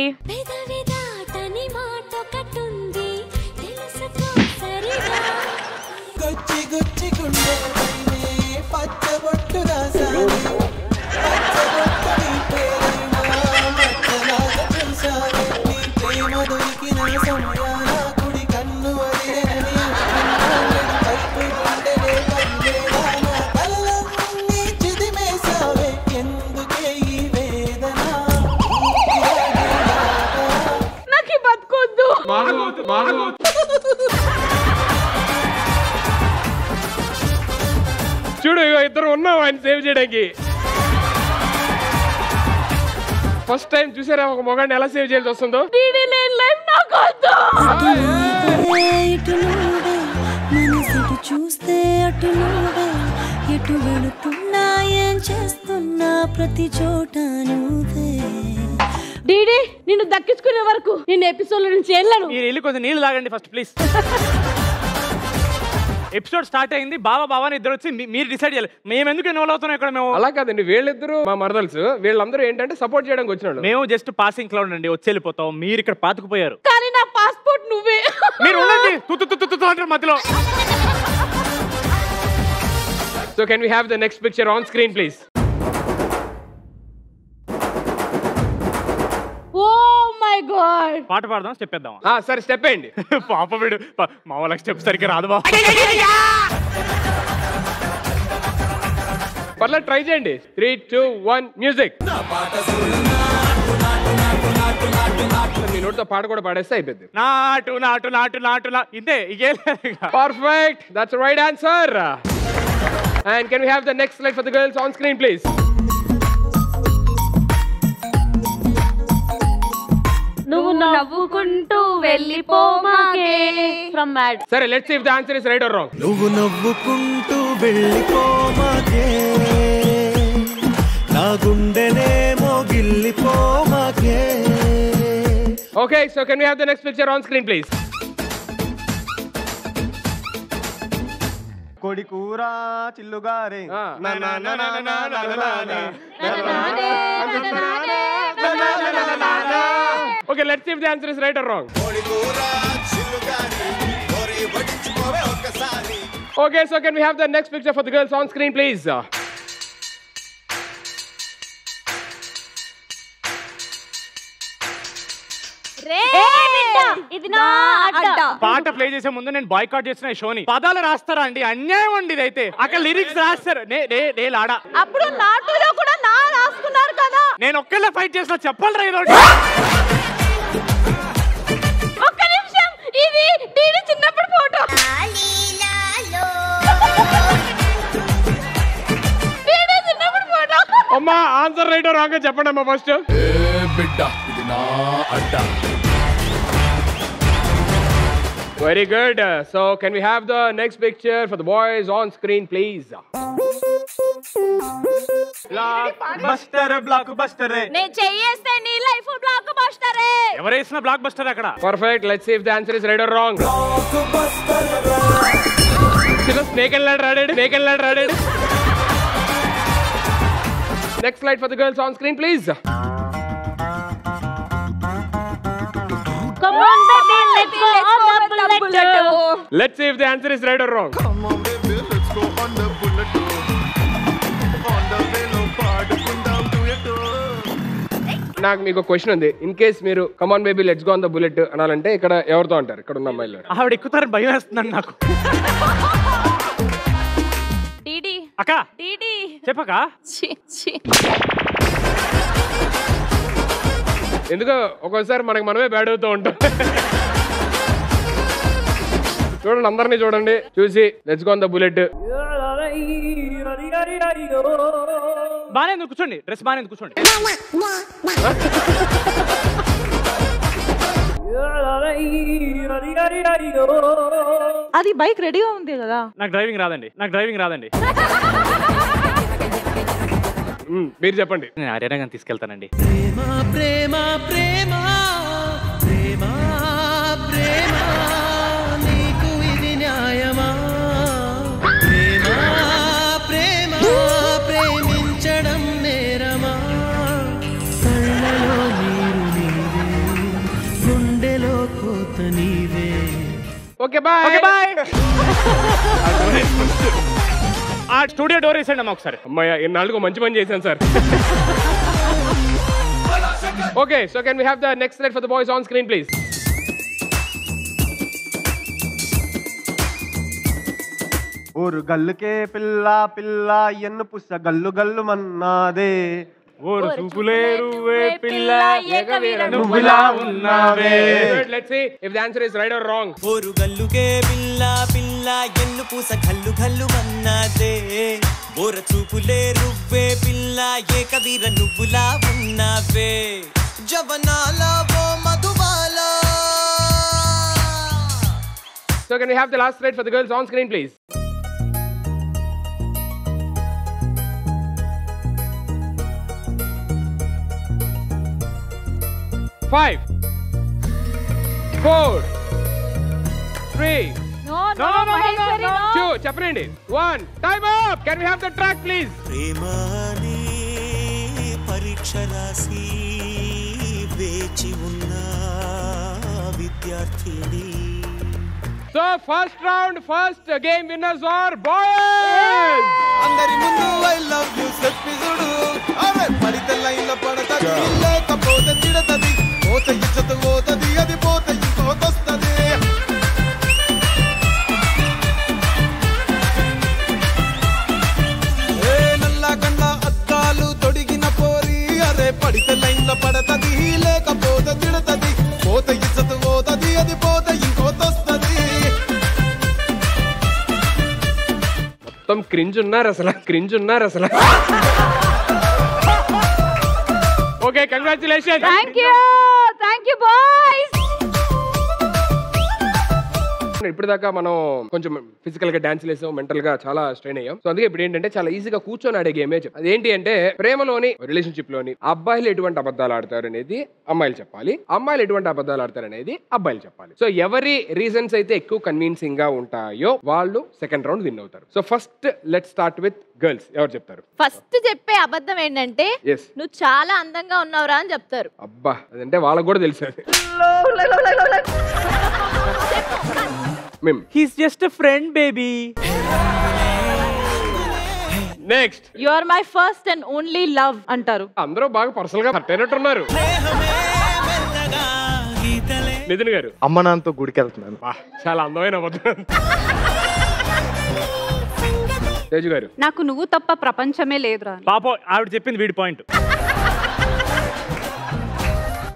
చూడు ఇద్దరు ఉన్నాం ఆయన సేవ్ చేయడానికి. ఫస్ట్ టైం చూసారా ఒక మొగాడిని ఎలా సేవ్ చేయాల్సి వస్తుందో. చూస్తే అటు నువ్వే ఎటు వెళుతున్నా ఏం చేస్తున్నా ప్రతి చోట నువ్వే. డీడీ నిన్ను దక్కించుకునే వరకు నేను ఎపిసోడ్ నుంచి వెళ్ళను. మీరు వెళ్ళి కొంచెం నీళ్ళు తాగండి ఫస్ట్ ప్లీజ్. ఎపిసోడ్ స్టార్ట్ అయింది, బావా ఇద్దరు వచ్చి మీరు డిసైడ్ చేయాలి మేము ఎందుకు ఇన్వాల్వ్ అవుతున్నాం ఇక్కడ. మేము అలా కాదండి, వీళ్ళిద్దరు మా మరదల్స్, వీళ్ళందరూ ఏంటంటే సపోర్ట్ చేయడానికి వచ్చినాడు. మేము జస్ట్ పాసింగ్ క్లౌడ్ అండి, వచ్చి వెళ్ళిపోతాం. మీరు ఇక్కడ పాతుకుపోయారు. కానీ నా పాస్పోర్ట్ నువ్వే. మీరు ఉండండి అంటారు మధ్యలో. So can we have the next picture on screen please? Oh my god. పాట పాడదాం, స్టెప్ వేద్దాం. సరే స్టెప్ వేయండి. పాప వీడు మా వాళ్ళకి స్టెప్ సరిగ్గా రాదు బాబు. పర్లేదు ట్రై చేయండి. 3, 2, 1 మ్యూజిక్. మీ నోటితో పాట కూడా పాడేస్తే అయిపోద్ది. నాటు నాటు నాటు నాటు ఇంతే ఇగే. Perfect, that's the right answer. And can we have the next slide for the girls on screen please? నువ్వు నవ్వుకుంటూ వెళ్ళిపోమాకే from mad. సరే let's see if the answer is right or wrong. నువ్వు నవ్వుకుంటూ వెళ్ళిపోమాకే నా గుండెనేమో గిల్లిపోమాకే. Okay, so can we have the next picture on screen please? కోడి కూర చిల్లుగారే. Okay, let's see if the answer is right or wrong. Okay, so can we have the next picture for the girls on screen please? ఇది నా అడ్డ. పాట play చేసే ముందు నేను boycott చేసిన ఈ షోని. పదాలు రాస్తారా అండి? అన్యాయం అండి ఇదైతే. అక్కడ లిరిక్స్ రాస్తారు, నేలాడా. అప్పుడు నాటులో కూడా నా రాసుకున్నారు కదా. నేను ఒక్కళ్ళే ఫైట్ చేసిన చెప్పాలి రా ఈరోజు. ఒక్క నిమిషం, ఇది డీడీ చిన్నప్పుడు ఫోటో. డీడీ చిన్నప్పుడు ఫోటో. అమ్మా ఆన్సర్ రైట్ ఆర్ రాంగ్ చెప్పండి అమ్మా ఫస్ట్. బిడ్డ ఇది నా అడ్డ. Very good. So can we have the next picture for the boys on screen please? Block buster. నేను చెయ్యేస్తే నీ లైఫ్ బ్లాక్ బస్టరే. ఎవరేసిన బ్లాక్ బస్టర్ అక్కడ. Perfect. Let's see if the answer is right or wrong. Snake and ladder raaded. Next slide for the girls on screen please. Come on baby, let's go on the bullet. Let's see if the answer is right or wrong. Come on baby, let's go on the bullet. On the way no పాడుకుందాం duet. నాకు మీకు question ఉంది. In case మీరు come on baby let's go on the bullet అనాలంటే ఇక్కడ ఎవరితో అంటారు? ఇక్కడ ఉన్న అమ్మాయిలు. ఆవిడ ఎక్కుతారని భయం వేస్తుందండి నాకు. డీడీ అక్క డీడీ చెప్పక. ఎందుకో ఒక్కోసారి మనకి మనమే బ్యాడ్ అవుతూ ఉంటాం. చూడండి, అందరినీ చూడండి, చూసి let's go on the bullet. బానే కూర్చోండి, డ్రెస్ బానే కూర్చోండి. అది బైక్ రెడీగా ఉంది కదా. నాకు డ్రైవింగ్ రాదండి. మీరు చెప్పండి. నేను ఆర్యనా గారిని తీసుకెళ్తానండి. ప్రేమ ప్రేమ ప్రేమ ప్రేమ నీకు ఇది న్యాయమా? ప్రేమ ప్రేమ ప్రేమించడం నేరమా? కళ్ళలో నీరు నీవే, గుండెలో కోత నీవే. Okay bye. ఆ స్టూడియో డోర్ వేసండి అమ్మా ఒకసారి. అమ్మాయ ఇన్నాళ్ళకు మంచి పని చేశాను sir. Okay, so can we have the next slide for the boys on screen please. ఊరు గల్లుకే పిల్ల పిల్ల ఎన్ను పుస్స గల్లు గల్లు మన్నాదే. ఊరు చూపులేరువే పిల్ల నువ్వులా ఉన్నావే. Let's see if the answer is right or wrong. ఊరు గల్లుకే పిల్ల పిల్ల ఎన్ను పుస్స గల్లు గల్లు మన్నాదే. రువ్వులే రువ్వే పిల్ల ఏకవీర నువ్వులా ఉన్నావే జవనాల ఓ Madhubala. So can we have the last slide for the girls on screen, please? Five, 4, 3. No, Maheshwari, no. 2, చెప్పండి. 1, time up. Can we have the track, please? ప్రేమని పరీక్ష రాసి వేచి ఉన్న విద్యార్థిని. So first round, first game winners are boys. అందరి ముందు I love you చెప్పి చూడు. అరే పడితే లైన్ల పడతది లేకపోతే తిడతది. పోతే ఇచ్చత పోతది అది పోతే ఇంకోతొస్తది. పడితే లైన్ల పడతది లేకపోతే తిడతది. పోతే ఇచ్చత పోతది అది పోతే ఇంకోతొస్తది. మొత్తం క్రింజ్ ఉన్నారు అసలు. Okay, congratulation. Thank you boys. ఇప్పుడు దాకా మనం కొంచెం ఫిజికల్ గా డాన్స్ వేసాం, మెంటల్ గా చాలా స్ట్రెయిన్ అయ్యాం. సో అందుకే ఇప్పుడు ఏంటంటే చాలా ఈజీగా కూర్చొని ఆడే గేమే చెప్పాలి. అదేంటి అంటే ప్రేమలోని రిలేషన్షిప్ లోని అబ్బాయిలు ఎటువంటి అబద్ధాలు ఆడతారు అనేది అమ్మాయిలు చెప్పాలి, అమ్మాయిలు ఎటువంటి అబద్ధాలు ఆడతారు అనేది అబ్బాయిలు చెప్పాలి. సో ఎవరి రీజన్స్ అయితే ఎక్కువ కన్విన్సింగ్ గా ఉంటాయో వాళ్ళు సెకండ్ రౌండ్ విన్ అవుతారు. So first let's start with girls. ఎవరు చెప్తారు? ఫస్ట్ చెప్పే అబద్ధం ఏంటంటే నువ్వు చాలా అందంగా ఉన్నావురా అని చెప్తారు. అబ్బా, అదంటే వాళ్ళకు కూడా తెలుసు. He's just a friend, baby. Next. You are my first and only love అంటారు. అందరూ బాగా పర్సనల్ గా పట్టేనట్టున్నారు. నితిన్ గారు. అమ్మ నాన్నతో గుడికి వెళ్తున్నాను. చాలా అందమైన అబద్ధం. తేజు గారు. నాకు నువ్వు తప్ప ప్రపంచమే లేదురా. పాపం ఆవిడ చెప్పింది వీడి పాయింట్.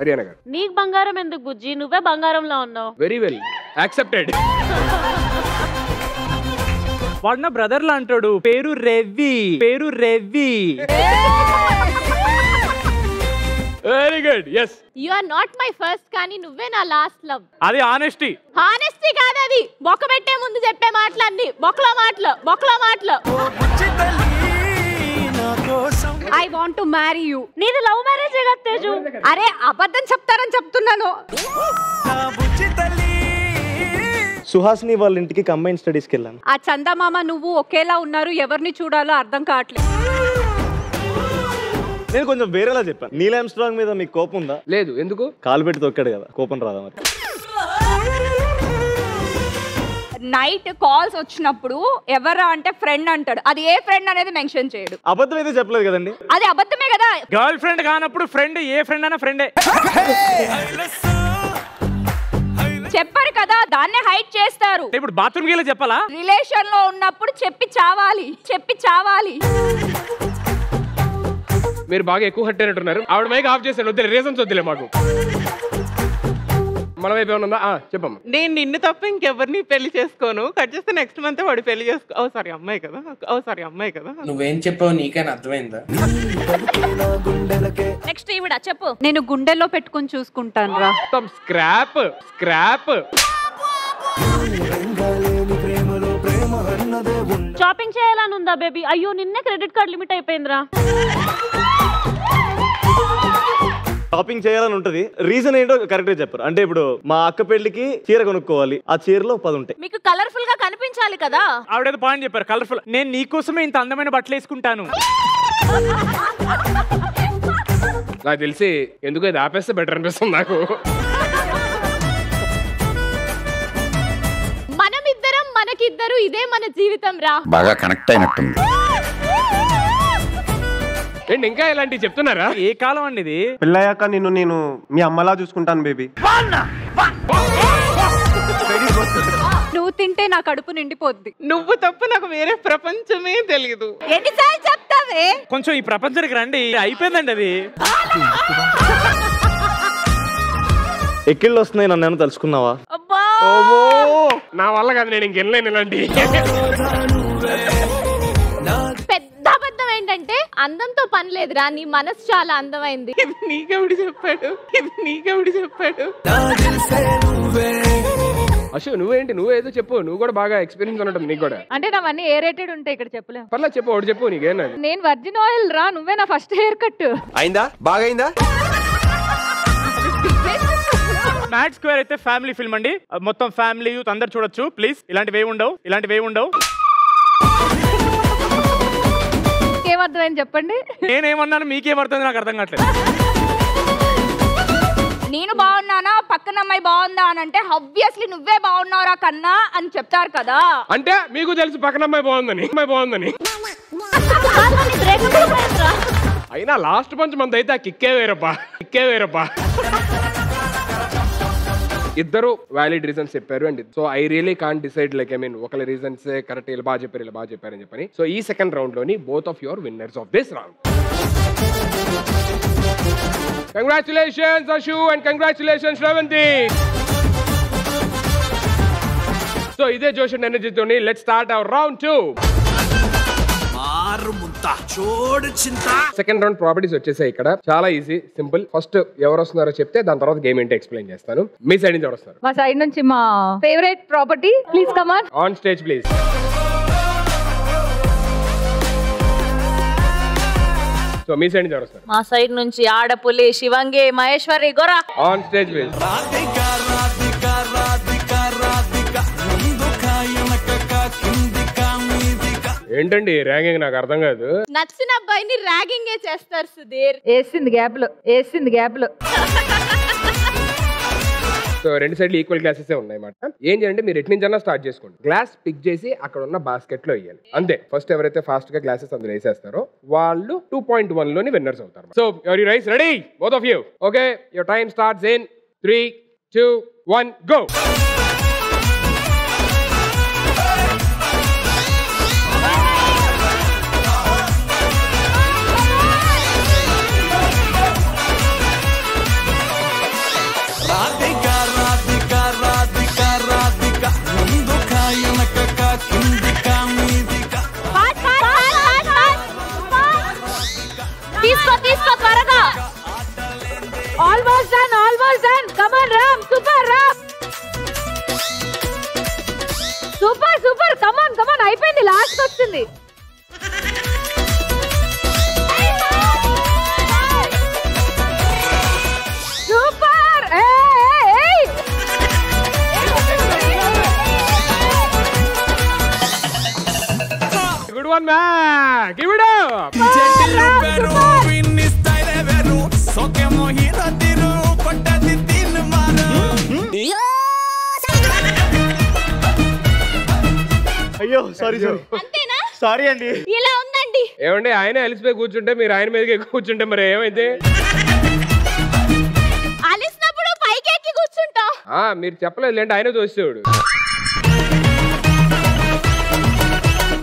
హరియానా గారు. నీకు బంగారం ఎందుకు బుజ్జి, నువ్వే బంగారంలో ఉన్నావు. Very well accepted. వాడు నా బ్రదర్ లా అంటాడు. పేరు Ravi. Very good. yes. You are not my first కానీ నువ్వే నా లాస్ట్ లవ్. అది ఆనెస్టీ. హానెస్టీ కాదు, అది బొక్క పెట్టే ముందు చెప్పే మాటలన్నీ బొక్కలో మాటలు. I want to marry you. నీది లవ్ మ్యారేజ్ కదా తేజు. అరే అబద్ధం చెప్తారని చెప్తున్నాను. సుహాసిని వాళ్ళ ఇంటికి కంబైన్ స్టడీస్కి వెళ్ళాను. ఆ చందమామ నువ్వు ఒకేలా ఉన్నారు, ఎవరిని చూడాలో అర్థం కావట్లేదు. నేను కొంచెం వేరేలా చెప్పాను. నీల్ ఆర్మ్స్ట్రాంగ్ మీద మీకు కోపం ఉందా? లేదు. ఎందుకు? కాలు పెట్టి తొక్కాడు కదా, కోపం రాదా మరి? నైట్ కాల్స్ వచ్చినప్పుడు ఎవరా అంటే ఫ్రెండ్ అంటాడు. అది ఏ ఫ్రెండ్ అనేది మెన్షన్ చేయడు. అబద్ధం అయితే చెప్పలేదు కదండి. అది అబద్ధమే కదా. గర్ల్ ఫ్రెండ్ కానప్పుడు ఫ్రెండ్, ఏ ఫ్రెండ్ అయినా ఫ్రెండే. చెప్పారు కదా, దాన్నే హైడ్ చేస్తారు. ఇప్పుడు బాత్రూమ్ కి చెప్పాలా? రిలేషన్ లో ఉన్నప్పుడు చెప్పి చావాలి. మీరు బాగా ఎక్కువ హట్ అయినట్టున్నారు. ఆవిడ మైక్ ఆఫ్ చేశాను. వద్దులే, రీజన్స్ వద్దులే మాకు. మన వైపు ఏమన్నా చెప్పమ్మా. నేను నిన్ను తప్ప ఇంకెవరిని పెళ్లి చేసుకోను. కట్ చేస్తే నెక్స్ట్ మంత్ వాడు పెళ్లి చేసుకో. సారీ అమ్మాయి కదా. నువ్వేం చెప్పావు నీకైనా అర్థమైందా? నెక్స్ట్ ఈవిడ చెప్పు. నేను గుండెల్లో పెట్టుకుని చూసుకుంటాను రా. స్క్రాప్. షాపింగ్ చేయాలని ఉందా బేబీ? అయ్యో నిన్నే క్రెడిట్ కార్డ్ లిమిట్ అయిపోయిందిరా. షాపింగ్ చేయాలని ఉంటది. రీజన్ ఏంటో కరెక్ట్ గా చెప్పారు. అంటే ఇప్పుడు మా అక్క పెళ్లికి చీర కొనుక్కోవాలి, ఆ చీరలో 10 ఉంటాయి. మీకు కలర్ఫుల్ గా కనిపించాలి కదా. ఆవిడ పాయింట్ చెప్పారు, కలర్ఫుల్. నేను నీకోసమే ఇంత అందమైన బట్టలు వేసుకుంటాను. నాకు తెలిసి ఎందుకు ఇది ఆపేస్తే బెటర్ అనిపిస్తుంది నాకు. మనమిద్దరం మనకిద్దరు, ఇదే మన జీవితం రా. బాగా కనెక్ట్ అయినట్టుంది. ఏంటి ఇంకా ఇలాంటివి చెప్తున్నారా? ఏ కాలం అండి ఇది? పెళ్ళయ్యాక నేను మీ అమ్మలా చూసుకుంటాను బేబీ. నువ్వు తింటే నా కడుపు నిండిపోద్ది. నువ్వు తప్ప నాకు వేరే ప్రపంచమే తెలియదు. ఎన్నిసార్లు చెప్తావే? కొంచెం ఈ ప్రపంచానికి రండి. అయిపోయిందండి అది. ఎక్కిళ్ళు వస్తున్నాయి, నన్ను ఏమో తెలుసుకున్నావా? నా వల్ల కాదు, నేను ఇంకెళ్ళలేను ఇలాంటి. పెద్ద అబద్ధం అందంతో పని లేదురా, నీ మనసు చాలా అందమైంది. నీకెవడు చెప్పాడు? అశు నువ్వేంటి, నువ్వేదో చెప్పు, నువ్వు కూడా బాగా ఎక్స్పీరియన్స్ ఉన్నట్టు నీకు కూడా. అంటే నావన్నీ ఏ రేటెడ్ ఉంటాయి ఇక్కడ చెప్పలేము. పర్లేదు చెప్పు, ఒకటి చెప్పు నీకేనా. నేను వర్జిన్ ఆయిల్ రా, నువ్వే నా ఫస్ట్ హెయిర్ కట్. అయిందా? బాగా అయిందా? మ్యాడ్ స్క్వేర్ అయితే ఫ్యామిలీ ఫిల్మ్ అండి, మొత్తం ఫ్యామిలీ యూత్ అందరు చూడొచ్చు. ప్లీజ్ ఇలాంటివి ఉండవు. ఏమర్థమైంది చెప్పండి. నేనేమన్నాను మీకేమర్థమైంది నాకు అర్థం కావట్లేదు. నేను బాగున్నానా, పక్కన అమ్మాయి బాగుందా అని అంటే ఆబ్వియస్లీ నువ్వే బాగున్నావురా కన్నా అని చెప్తారు కదా. అంటే మీకు తెలుసు పక్కన అమ్మాయి బాగుందని. అయినా లాస్ట్ పంచ్ మంది అయితే ఆ కిక్కే వేరబ్బా. ఇద్దరు వ్యాలిడ్ రీజన్స్ చెప్పారు and so I really can't decide like I mean ఒకళ్ళ రీజన్స్ కరెక్ట్, ఇలా బాగా చెప్పారని చెప్పని. సో ఈ సెకండ్ రౌండ్ లోని both of your winners of this round. Congratulations Ashu and congratulations Shravanti. So ఇదే జోష్ అండ్ ఎనర్జీతోని let's start our round 2. Second round properties వచ్చేసాయి. ఇక్కడ చాలా ఈజీ సింపుల్. ఫస్ట్ ఎవరు వస్తున్నారో చెప్తే దాని తర్వాత గేమ్ ఏంటో ఎక్స్ప్లెయిన్ చేస్తాను. మీ సైడ్ నుంచి ఎవరు వస్తారు? మా సైడ్ నుంచి మా favourite property. Please come on stage please. So మీ సైడ్ నుంచి ఎవరు వస్తారు? మా సైడ్ నుంచి ఆడపులి శివంగి Maheshwari Gora. On stage please. ఏంటండి ర్యాగింగ్, నాకు అర్థం కాదు. నచ్చిన అబ్బాయిని ర్యాగింగే చేస్తారు సుధీర్. వేసింది గ్యాప్ లో. సో రెండు సైడ్లు ఈక్వల్ గ్లాసెస్ ఉన్నాయి అన్నమాట. ఏం చేయండి, మీరు ఎటు నుంచి అన్నా స్టార్ట్ చేసుకోండి. గ్లాస్ పిక్ చేసి అక్కడ ఉన్న బాస్కెట్ లో వేయాలి అంతే. ఫస్ట్ ఎవరైతే ఫాస్ట్ గా గ్లాసెస్ అందులో వేసేస్తారో వాళ్ళు 2.1 లోని విన్నర్స్ అవుతారు. So your rice ready both of you? Okay, your time starts in 3, 2, 1 go. తీసుకో త్వరగా. Almost done. Come on Ram, super come on అయిపోయింది, లాస్ట్ వచ్చింది. Super. Good one man, give it up. అయ్యో సారీ అండి. ఇలా ఉందండి. ఏమండి ఆయన అలిసిపోయి కూర్చుంటే మీరు ఆయన మీదకి కూర్చుంటే మరి ఏమైంది? అలిసినప్పుడు పైకి ఎక్కి కూర్చుంటా. మీరు చెప్పలేదు లేండి, ఆయన చూసేవాడు.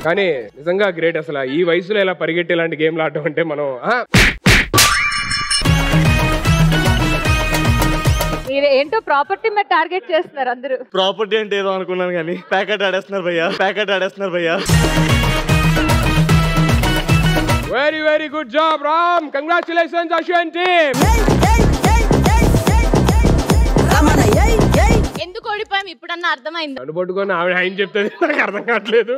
కానీ నిజంగా గ్రేట్ అసలు ఈ వయసులో ఇలా పరిగెట్టి ఇలాంటి గేమ్లు ఆడటం అంటే మనం. ఏంటో ప్రాపర్టీ మీద టార్గెట్ చేస్తున్నారు అందరూ. ప్రాపర్టీ అంటే ఏదో అనుకున్నాను కానీ ప్యాకెట్ ఆడేస్తున్నారు భయ్యా. Very good job Ram. Congratulations Ashu and team. ఎందుకు ఓడిపోయాం ఇప్పుడన్నా అర్థమైంది? అనుపట్టుకొని ఆవిడ ఆయన చెప్తుంది నాకు అర్థం కావట్లేదు.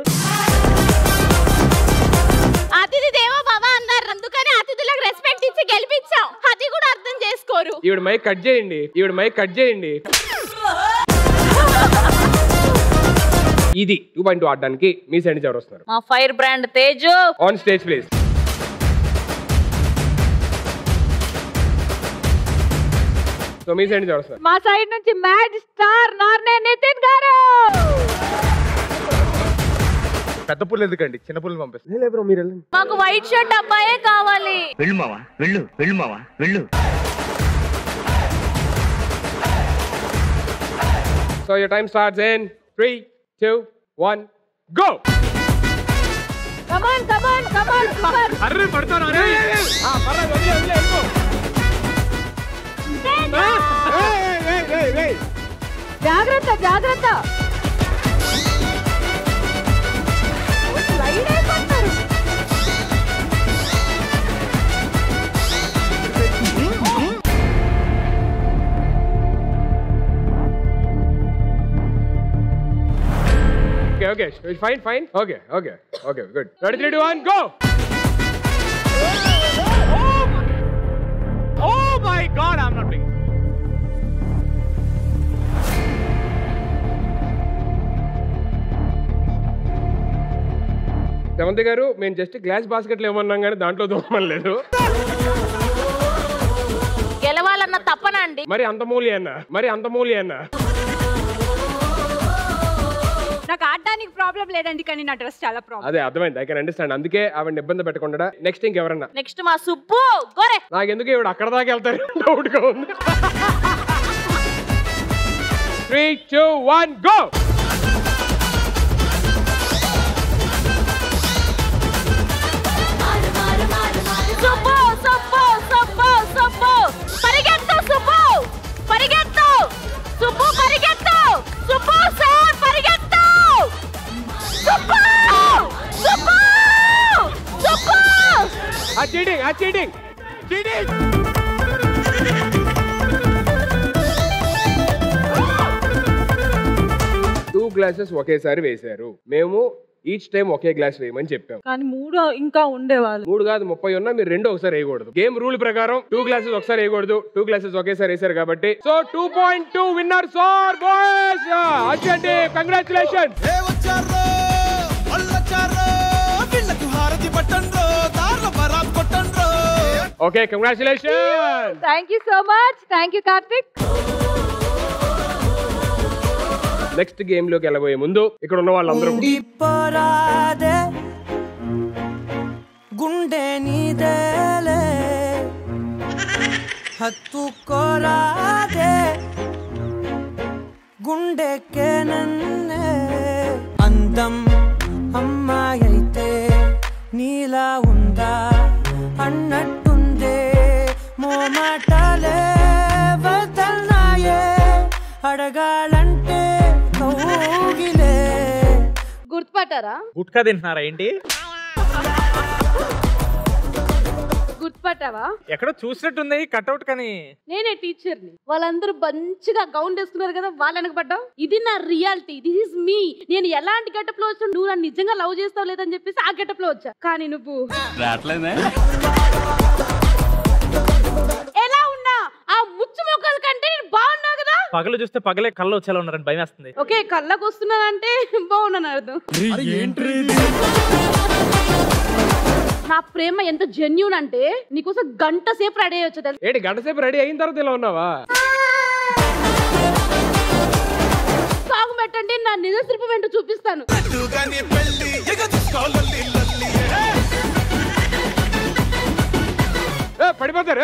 అతిథి దేవో భవ అన్నారు, అందుకని అతిథులకు రెస్పెక్ట్ ఇచ్చి గెలిపించాం. అది కూడా అర్థం చేసుకోరు. ఈవిడ మైక్ కట్ చేయండి. ఇది 2.2 ఆడడానికి మీ సైడ్ నుంచి ఎవరు వస్తున్నారు? మా fire brand Teju. On stage please. So మీ సైడ్ నుంచి ఎవరు వస్తున్నారు? మా సైడ్ నుంచి మ్యాడ్ స్టార్ నార్నే నితిన్ గారు. పెద్ద పుల్లు ఎందుకండి, చిన్న పుల్లు పంపిస్తాను. మీరు మాకు వైట్ షర్ట్ అబ్బాయే కావాలి. వెళ్ళు మావా వెళ్ళు. So your time starts in 3, 2, 1 go. Come on super. Array పడతాను అరే. పర్లేదు వదిలే వెళ్ళిపో. ఏయ్. జాగ్రత్త. Okay fine fine okay okay okay good 3 2 1 go. Oh my god, I'm not playing. Revanth గారు మేము జస్ట్ గ్లాస్ బాస్కెట్లు ఏమన్నాం కానీ దాంట్లో దూరం లేదు. గెలవాలన్న తప్పనండి. మరి అంత మూలి అన్న నాకు ఆడడానికి ప్రాబ్లం లేదండి, కానీ నా డ్రెస్ చాలా ప్రాబ్లం. అదే అర్థమైంది, ఐ కెన్ అండర్స్టాండ్. అందుకే ఆవిడ ఇబ్బంది పెట్టకుండా నెక్స్ట్ ఇంకెవరన్నా. నెక్స్ట్ మా సుబ్బు గోరే. నాకెందుకు ఇవిడ అక్కడ దాకా వెళ్తారు డౌట్ గా ఉంది. 3 2 1 గో. సుబ్బు సుబ్బు సుబ్బు సుబ్బు పరిగెత్తు సుబ్బు పరిగెత్తు సుబ్బు పరిగెత్తు సుబ్బు సార్ పరిగెత్తు సుబ్బు సుబ్బు సుబ్బు. ఆ చీటింగ్ 2 గ్లాసెస్ ఒకేసారి వేశారు. మేము ఈచ్ టైం ఒకే గ్లాస్ వేయమని చెప్పాం. కానీ 3 ఇంకా ఉండేవాళ్ళు. 3 కాదు 30 ఉన్నా మీరు 2 ఒకసారి వేయకూడదు. గేమ్ రూల్ ప్రకారం 2 గ్లాసెస్ ఒకసారి వేయకూడదు. 2 గ్లాసెస్ ఒకేసారి వేశారు కాబట్టి సో 2.2 విన్నర్స్ ఆర్ బాయ్స్. అచ్చండి, congratulations. Okay, congratulations. Thank you so much. Thank you Karthik. Next game లోకి వెళ్ళబోయే ముందు ఇక్కడ ఉన్న వాళ్ళందరూ గుండె నీదేలే హత్తుకోరాదే గుండెకే నన్నే అందం అమ్మాయి అయితే నీలా ఉందా అన్నట్టుందే మోమాటాలే వదల్నాయే అడగాలంటే గుర్తుపట్టారా? గుట్కా తింటున్నారా ఏంటి? గుర్తుపట్టావా? ఎక్కడో చూసినట్టుంది కట్అవుట్. కానీ నేనే టీచర్ని. వాళ్ళందరూ మంచిగా గౌన్ వేసుకున్నారు కదా, వాళ్ళు వెనకబడ్డావు. ఇది నా రియాలిటీ, దిస్ ఇస్ మీ. నేను ఎలాంటి గెటప్ లో వచ్చా, నువ్వు నన్ను నిజంగా లవ్ చేస్తావు లేదని చెప్పేసి ఆ గెటప్ లో వచ్చా. కానీ నువ్వు ఎలా ఉన్నా ఆ ముచ్చు మొక్కల కంటే నేను బాగున్నా కదా. పగలు చూస్తే పగలే కళ్ళు వచ్చేలా ఉన్నారని భయం వేస్తుంది. ఓకే, కళ్ళకు వస్తున్నానంటే బాగున్నాను అర్థం. నా ప్రేమ ఎంత జెన్యూన్ అంటే నీకోసం గంట సేపు రెడీ అయ్యొచ్చు. ఏంటి గంట సేపు రెడీ అయిన తర్వాత ఇలా ఉన్నావా? సాగు పెట్టండి, నా నిజ శిల్పం ఏంటో చూపిస్తాను. పడిపోతారు.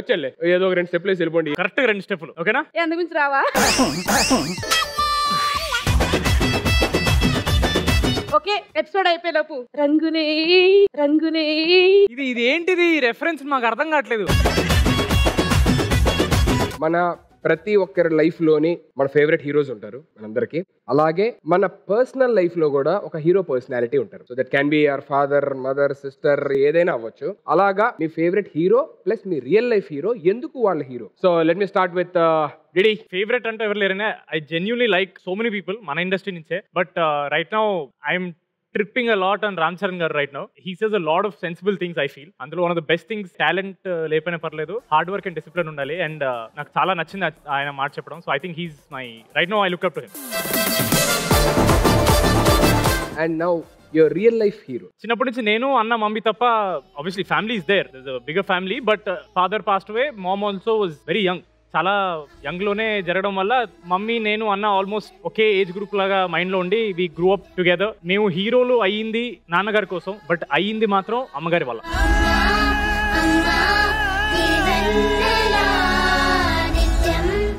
వచ్చాను ఏదో ఒక 2 స్టెప్లు వేసి వెళ్ళిపోండి. కరెక్ట్ 2 స్టెప్లు ఓకేనా? ఎందుకు మించి రావా? ఓకే, ఎపిసోడ్ అయిపోయేలోపు రంగునే రంగునే. ఇది ఏంటిది రెఫరెన్స్ మాకు అర్థం కావట్లేదు. మన ప్రతి ఒక్కరి లైఫ్ లోని మన ఫేవరెట్ హీరోస్ ఉంటారు మనందరికి. అలాగే మన పర్సనల్ లైఫ్ లో కూడా ఒక హీరో పర్సనాలిటీ ఉంటారు. So that can be your father, mother, sister, ఏదైనా అవ్వచ్చు. అలాగా మీ ఫేవరెట్ హీరో ప్లస్ మీ రియల్ లైఫ్ హీరో, ఎందుకు వాళ్ళ hero? So let me start with DD. Favourite అంటే ఎవరు లేరనే, I genuinely like so many people మన ఇండస్ట్రీ నుంచే. But right now I'm tripping a lot on Ram Charan garu right now. He says a lot of sensible things, I feel. అందులో one of the best things, talent లేపనే పర్లేదు, hard work and discipline ఉండాలి. And నాకు చాలా నచ్చింది ఆయన మాట చెప్పడం. So I think he's my right now, I look up to him. And now your real life hero. చిన్నప్పటి నుంచి నేను అన్న మమ్మీ తప్ప, obviously family is there, this a bigger family, but father passed away, mom also was very young. చాలా young లోనే జరగడం వల్ల mummy నేను అన్న ఆల్మోస్ట్ ఒకే ఏజ్ గ్రూప్ లాగా మైండ్ లో ఉండి వి గ్రూ అప్ టుగెదర్. మేము హీరోలు అయ్యింది నాన్నగారి కోసం, బట్ అయ్యింది మాత్రం అమ్మగారి వల్ల.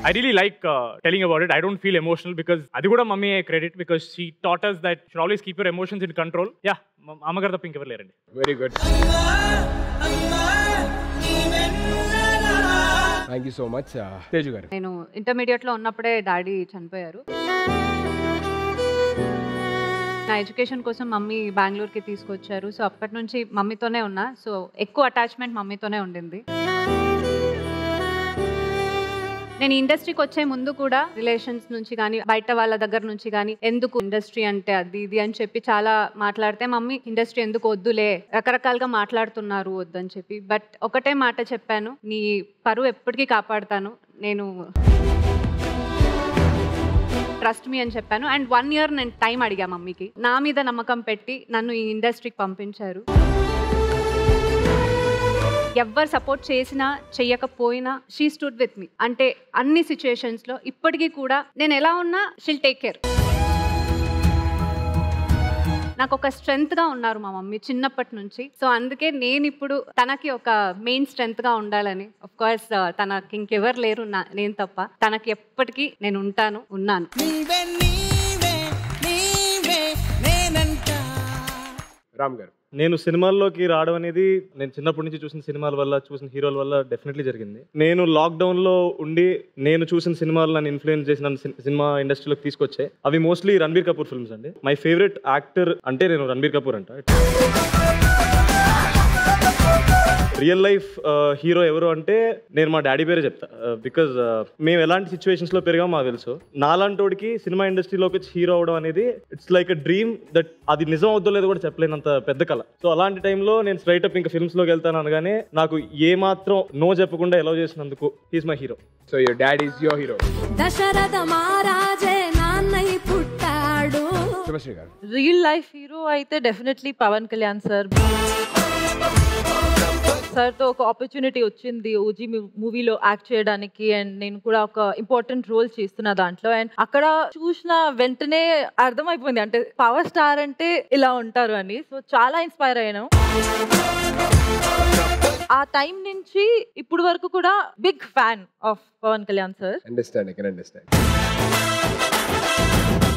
I really like telling about it. I don't feel emotional because adi kuda mummy credit, because she taught us that you should always keep your emotions in control. Yeah, అమ్మగారు తప్ప ఇంకెవరు లేరండి. Very good, thank you so much. Teju గారు, నేను intermediate లో ఉన్నప్పుడే daddy చనిపోయారు. నా ఎడ్యుకేషన్ కోసం మమ్మీ బెంగళూరుకి తీసుకొచ్చారు. సో అప్పటి నుంచి మమ్మీతోనే ఉన్నా. సో ఎక్కువ అటాచ్మెంట్ మమ్మీతోనే ఉండింది. నేను ఇండస్ట్రీకి వచ్చే ముందు కూడా రిలేషన్స్ నుంచి కానీ బయట వాళ్ళ దగ్గర నుంచి కానీ ఎందుకు ఇండస్ట్రీ అంటే అది ఇది అని చెప్పి చాలా మాట్లాడితే మమ్మీ ఇండస్ట్రీ ఎందుకు వద్దులే రకరకాలుగా మాట్లాడుతున్నారు వద్దని చెప్పి. బట్ ఒకటే మాట చెప్పాను, నీ పరువు ఎప్పటికీ కాపాడుతాను, నేను ట్రస్ట్ మీ అని చెప్పాను. అండ్ 1 year నేను టైం అడిగా మమ్మీకి. నా మీద నమ్మకం పెట్టి నన్ను ఈ ఇండస్ట్రీకి పంపించారు. ఎవ్వరు సపోర్ట్ చేసినా చెయ్యకపోయినా షీ స్టూడ్ విత్ మీ. అంటే అన్ని సిచ్యుయేషన్స్లో ఇప్పటికీ కూడా నేను ఎలా ఉన్నా షీల్ టేక్ కేర్. నాకు ఒక స్ట్రెంగ్త్గా ఉన్నారు మా మమ్మీ చిన్నప్పటి నుంచి. సో అందుకే నేను ఇప్పుడు తనకి ఒక మెయిన్ స్ట్రెంగ్త్గా ఉండాలని. ఆఫ్ కోర్స్ తనకి ఇంకెవరు లేరు నేను తప్ప. తనకి ఎప్పటికీ నేను ఉన్నాను. రామ్ గారు, నేను సినిమాల్లోకి రావడం అనేది నేను చిన్నప్పటి నుంచి చూసిన సినిమాల వల్ల, చూసిన హీరోల వల్ల డెఫినెట్లీ జరిగింది. నేను లాక్డౌన్లో ఉండి నేను చూసిన సినిమాలు నన్ను ఇన్ఫ్లుయెన్స్ చేసి నన్ను సినిమా ఇండస్ట్రీలోకి తీసుకొచ్చాయి. అవి మోస్ట్లీ రణబీర్ కపూర్ ఫిల్మ్స్ అండి. మై ఫేవరెట్ యాక్టర్ అంటే నేను రణబీర్ కపూర్ అంట. రియల్ లైఫ్ హీరో ఎవరు అంటే నేను మా డాడీ పేరే చెప్తా. బికాజ్ మేము ఎలాంటి సిచ్యువేషన్స్లో పెరిగామో మాకు తెలుసు. నాలాంటోడికి సినిమా ఇండస్ట్రీలోకి వచ్చి హీరో అవడం అనేది it's like a dream that అది నిజం అవుద్దో లేదో కూడా చెప్పలేనంత పెద్ద కళ. సో అలాంటి టైంలో నేను స్ట్రైట్ అప్ ఇంకా ఫిల్మ్స్లోకి వెళ్తాను అనగానే నాకు ఏ మాత్రం నో చెప్పకుండా ఎలవ్ చేసినందుకు he's my hero. So your dad is your hero. Dasharatha మహారాజే నాన్నయ్య పుట్టాడు. Shubhashri garu, real life hero అయితే డెఫినెట్లీ పవన్ కళ్యాణ్ సార్. సార్తో ఒక ఆపర్చునిటీ వచ్చింది ఓజీ మూవీలో యాక్ట్ చేయడానికి. అండ్ నేను కూడా ఒక ఇంపార్టెంట్ రోల్ చేస్తున్నా దాంట్లో. అండ్ అక్కడ చూసిన వెంటనే అర్థమైపోయింది అంటే పవర్ స్టార్ అంటే ఇలా ఉంటారు అని. సో చాలా ఇన్స్పైర్ అయ్యాను. ఆ టైం నుంచి ఇప్పుడు వరకు కూడా big fan of Pawan Kalyan sir. Understand.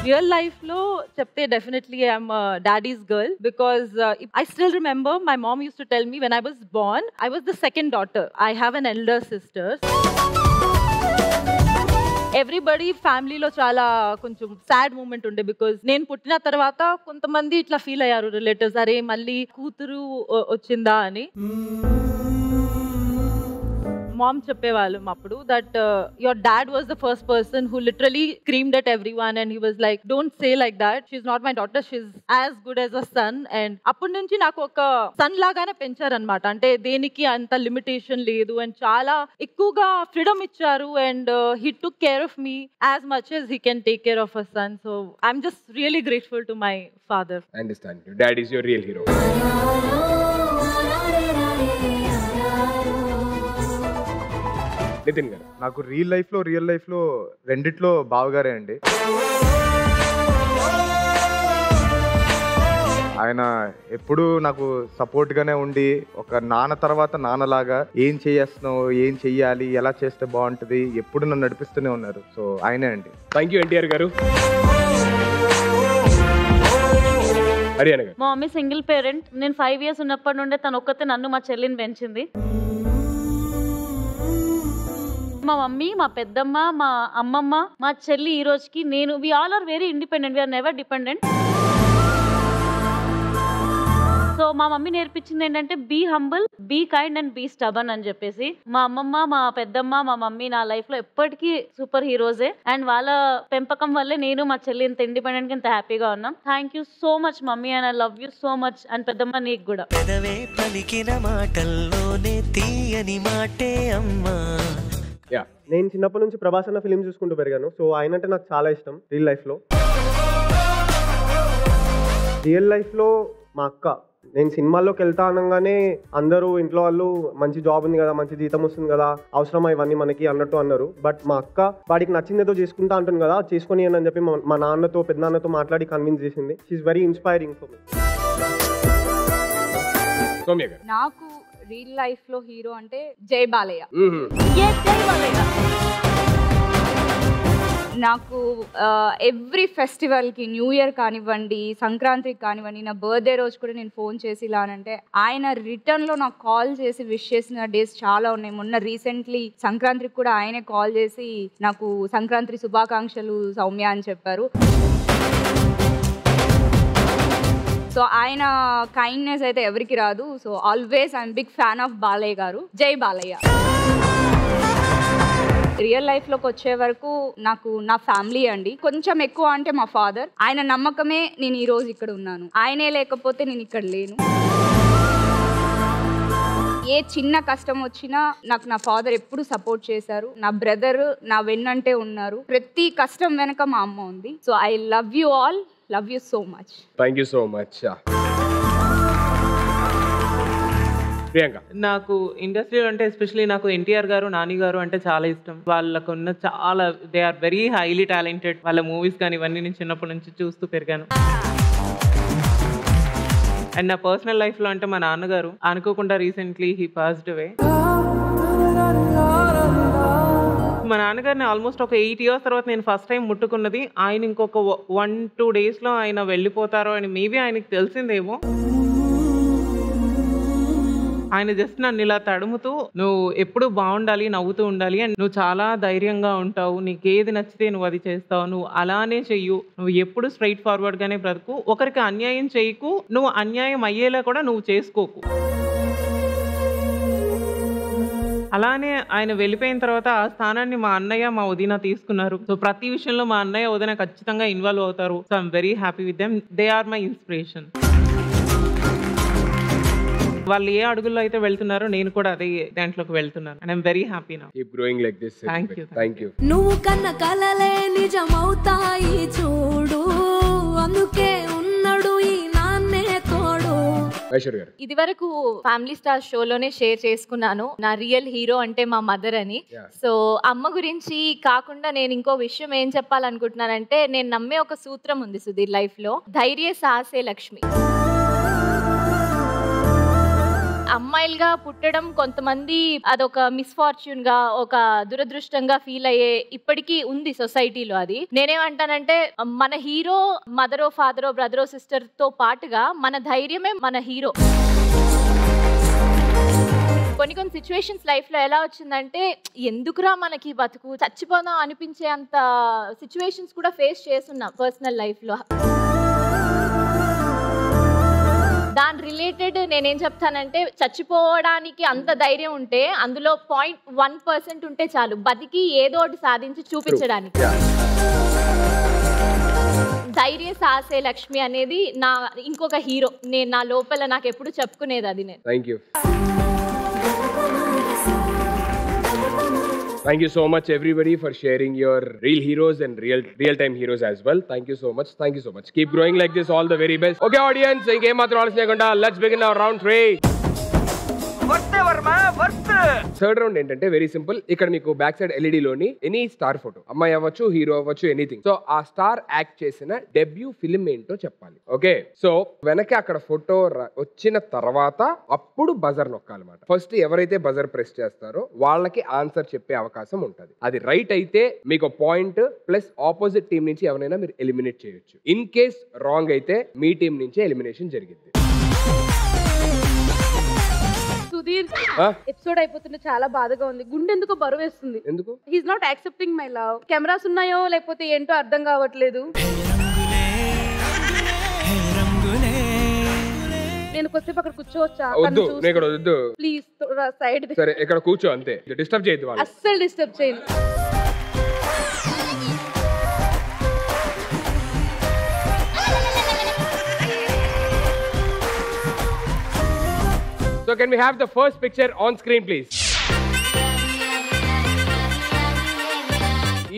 Real life లో చెప్తే definitely I'm daddy's girl. Because I still remember my mom used to tell me when I was born, I was the second daughter. I have an elder sister. Everybody ఫ్యామిలీలో చాలా కొంచెం sad moment ఉండే. Because నేను పుట్టిన తర్వాత కొంతమంది ఇట్లా feel అయ్యారు రిలేటివ్స్, అరే మళ్ళీ కూతురు వచ్చిందా అని. మామ్ చెప్పేవాళ్ళు అప్పుడు that your dad was the first person who literally screamed at everyone and he was like don't say like that, she is not my daughter, she is as good as a son. And అప్పటి నుంచి నాకు ఒక sun లాగానే పెంచారనమాట. అంటే దేనికి అంత limitation లేదు and చాలా ఎక్కువగా ఫ్రీడమ్ ఇచ్చారు. And he took care of me as much as he can take care of a son. So I'm just really grateful to my father. I understand. Your dad is your real hero. Nithin garu, నాకు real life లో రెండిట్లో బావగారే అండి. ఆయన ఎప్పుడు నాకు support గానే ఉండి ఒక నాన్న తర్వాత నాన్నలాగా ఏం చేస్తున్నావు, ఏం చెయ్యాలి, ఎలా చేస్తే బాగుంటది ఎప్పుడు నన్ను నడిపిస్తూనే ఉన్నారు. సో ఆయనే అండి. థ్యాంక్ యూ ఎన్టీఆర్ గారు. హరియానా గారు, మా మమ్మీ సింగిల్ పేరెంట్. నేను 5 years ఉన్నప్పటి నుండే తను ఒక్కతే నన్ను మా చెల్లిని పెంచింది. మా మమ్మీ, మా పెద్దమ్మ, మా అమ్మమ్మ, మా చెల్లి ఈ రోజుకి నేను we all are very independent. We are never dependent. So మా మమ్మీ నేర్పించింది ఏంటంటే be humble, be kind and be stubborn అని చెప్పేసి. మా అమ్మమ్మ, మా పెద్దమ్మ, మా మమ్మీ నా లైఫ్ లో ఎప్పటికీ సూపర్ హీరోసే. అండ్ వాళ్ళ పెంపకం వల్లే నేను మా చెల్లి ఇంత ఇండిపెండెంట్ గా ఇంత హ్యాపీగా ఉన్నాం. Thank you so much mummy and I love you so much. And పెద్దమ్మ నీకు కూడా. పలికిన మాటల్లోనే తీయని మాటే అమ్మా. నేను చిన్నప్పటి నుంచి ప్రభాస్ అన్న ఫిలిం చూసుకుంటూ పెరిగాను. సో ఆయన అంటే నాకు చాలా ఇష్టం. రియల్ లైఫ్లో మా అక్క, నేను సినిమాల్లోకి వెళ్తా అనగానే అందరూ ఇంట్లో వాళ్ళు మంచి జాబ్ ఉంది కదా, మంచి జీతం వస్తుంది కదా, అవసరమా ఇవన్నీ మనకి అన్నట్టు అన్నారు. బట్ మా అక్క వాడికి నచ్చింది ఏదో చేసుకుంటా అంటుంది కదా, చేసుకొని అని చెప్పి మా నాన్నతో పెద్ద నాన్నతో మాట్లాడి కన్విన్స్ చేసింది. She's very inspiring for me. నాకు రియల్ లైఫ్ లో హీరో అంటే జై బాలయ్య. నాకు ఎవ్రీ ఫెస్టివల్కి, న్యూ ఇయర్ కానివ్వండి, సంక్రాంతికి కానివ్వండి, నా బర్త్డే రోజు కూడా నేను ఫోన్ చేసి ఇలా అంటే ఆయన రిటర్న్లో నాకు కాల్ చేసి విష్ చేసిన డేస్ చాలా ఉన్నాయి. మొన్న రీసెంట్లీ సంక్రాంతికి కూడా ఆయనే కాల్ చేసి నాకు సంక్రాంతి శుభాకాంక్షలు సౌమ్య అని చెప్పారు. సో ఆయన కైండ్నెస్ అయితే ఎవరికి రాదు. So always I'm big fan of Balayya garu. జై బాలయ్య. రియల్ లైఫ్ లోకి వచ్చే వరకు నాకు నా ఫ్యామిలీ అండి. కొంచెం ఎక్కువ అంటే మా ఫాదర్. ఆయన నమ్మకమే నేను ఈ రోజు ఇక్కడ ఉన్నాను. ఆయనే లేకపోతే నేను ఇక్కడ లేను. ఏ చిన్న కష్టం వచ్చినా నాకు నా ఫాదర్ ఎప్పుడు సపోర్ట్ చేశారు. నా బ్రదర్ నా వెన్నంటే ఉన్నారు. ప్రతి కష్టం వెనక మా అమ్మ ఉంది. So I love you all. Love you so much. Thank you so much. Priyanka, నాకు ఇండస్ట్రీలో అంటే ఎస్పెషల్లీ నాకు ఎన్టీఆర్ గారు, నాని గారు అంటే చాలా ఇష్టం. వాళ్ళకున్న చాలా they are very highly talented. వాళ్ళ మూవీస్ కానీ ఇవన్నీ నేను చిన్నప్పటి నుంచి చూస్తూ పెరిగాను. అండ్ నా పర్సనల్ లైఫ్లో అంటే మా నాన్నగారు అనుకోకుండా రీసెంట్లీ హీ పాస్డ్ అవే. మా నాన్నగారిని ఆల్మోస్ట్ ఒక 8 years తర్వాత నేను ఫస్ట్ టైం ముట్టుకున్నది. ఆయన ఇంకొక 1-2 daysలో ఆయన వెళ్ళిపోతారో అని మేబీ ఆయనకి తెలిసిందేమో. ఆయన జస్ట్ నన్ను ఇలా తడుముతూ నువ్వు ఎప్పుడు బాగుండాలి, నవ్వుతూ ఉండాలి, అండ్ నువ్వు చాలా ధైర్యంగా ఉంటావు, నీకు ఏది నచ్చితే నువ్వు అది చేస్తావు, నువ్వు అలానే చెయ్యు, నువ్వు ఎప్పుడు స్ట్రైట్ ఫార్వర్డ్గానే బ్రతుకు, ఒకరికి అన్యాయం చేయకు, నువ్వు అన్యాయం అయ్యేలా కూడా నువ్వు చేసుకోకు. అలానే ఆయన వెళ్ళిపోయిన తర్వాత ఆ స్థానాన్ని మా అన్నయ్య, మా వదిన తీసుకున్నారు. సో ప్రతి విషయంలో మా అన్నయ్య, వదిన ఖచ్చితంగా ఇన్వాల్వ్ అవుతారు. So I'm very happy with them. They are my inspiration. వాళ్ళు ఏ అడుగుల్లో అయితే వెళ్తున్నారో నేను కూడా అదే దాంట్లోకి వెళ్తున్నాను. And I'm very happy now. Keep growing like this. Thank you. నువ్వు కన్న కలలే నిజమవుతాయి చూడు, అందుకే ఉన్నాడు ఈ నాన్నే తోడు. ఇది వరకు ఫ్యామిలీ స్టార్ షోలోనే షేర్ చేసుకున్నాను నా రియల్ హీరో అంటే మా మదర్ అని. సో అమ్మ గురించి కాకుండా నేను ఇంకో విషయం ఏం చెప్పాలనుకుంటున్నానంటే, నేను నమ్మే ఒక సూత్రం ఉంది సుధీర్ లైఫ్ లో, ధైర్య సాహసే లక్ష్మి. అమ్మాయిలుగా పుట్టడం కొంతమంది అదొక మిస్ఫార్చ్యూన్ గా, ఒక దురదృష్టంగా ఫీల్ అయ్యే ఇప్పటికీ ఉంది సొసైటీలో. అది నేనేమంటానంటే, మన హీరో మదరో, ఫాదరో, బ్రదరో, సిస్టర్ తో పాటుగా మన ధైర్యమే మన హీరో. కొన్ని సిచ్యువేషన్స్ లైఫ్ లో ఎలా వచ్చిందంటే, ఎందుకురా మనకి బతుకు, చచ్చిపోదాం అనిపించే అంత సిచ్యువేషన్స్ కూడా ఫేస్ చేస్తున్నాం పర్సనల్ లైఫ్ లో. దాని రిలేటెడ్ నేనేం చెప్తానంటే, చచ్చిపోవడానికి అంత ధైర్యం ఉంటే అందులో 0.1% ఉంటే చాలు బతికి ఏదో ఒకటి సాధించి చూపించడానికి. ధైర్య సాహసే లక్ష్మి అనేది నా ఇంకొక హీరో. నేను నా లోపల నాకు ఎప్పుడు చెప్పుకునేది అది. నేను Thank you so much everybody for sharing your real heroes and real time heroes as well. Thank you so much. Thank you so much. Keep growing like this. All the very best. Okay audience, inke matram alasiyagunda let's begin our round 3. Third round ఏంటంటే very simple. ఇక్కడ మీకు back side LED లోని any star photo, అమ్మాయి అవ్వచ్చు, hero అవ్వచ్చు, anything. So ఆ star act చేసిన debut film ఏంటో చెప్పాలి. ఓకే, సో వెనక అక్కడ ఫోటో వచ్చిన తర్వాత అప్పుడు బజర్ నొక్కాలన్నమాట. ఫస్ట్ ఎవరైతే బజర్ ప్రెస్ చేస్తారో వాళ్ళకి ఆన్సర్ చెప్పే అవకాశం ఉంటుంది. అది రైట్ అయితే మీకు పాయింట్ ప్లస్ ఆపోజిట్ టీం నుంచి ఎవరైనా మీరు ఎలిమినేట్ చేయొచ్చు. ఇన్ కేస్ రాంగ్ అయితే మీ టీం నుంచే ఎలిమినేషన్ జరిగింది. సుధీర్, ఎపిసోడ్ అయిపోతుంటే చాలా బాధగా ఉంది. గుండె ఎందుకో బరువు వేస్తుంది. ఎందుకు? He's not accepting my love. Cameras ఉన్నాయో లేకపోతే ఏంటో అర్థం కావట్లేదు. నేను కొద్దిసేపు అక్కడ కూర్చోవచ్చా? వద్దు, ఇక్కడ వద్దు ప్లీజ్ సైడ్. సరే, ఇక్కడ కూర్చో అంతే, డిస్టర్బ్ చేయొద్దు వాళ్ళు. అస్సలు డిస్టర్బ్ చేయను. So can we have the first picture on screen please?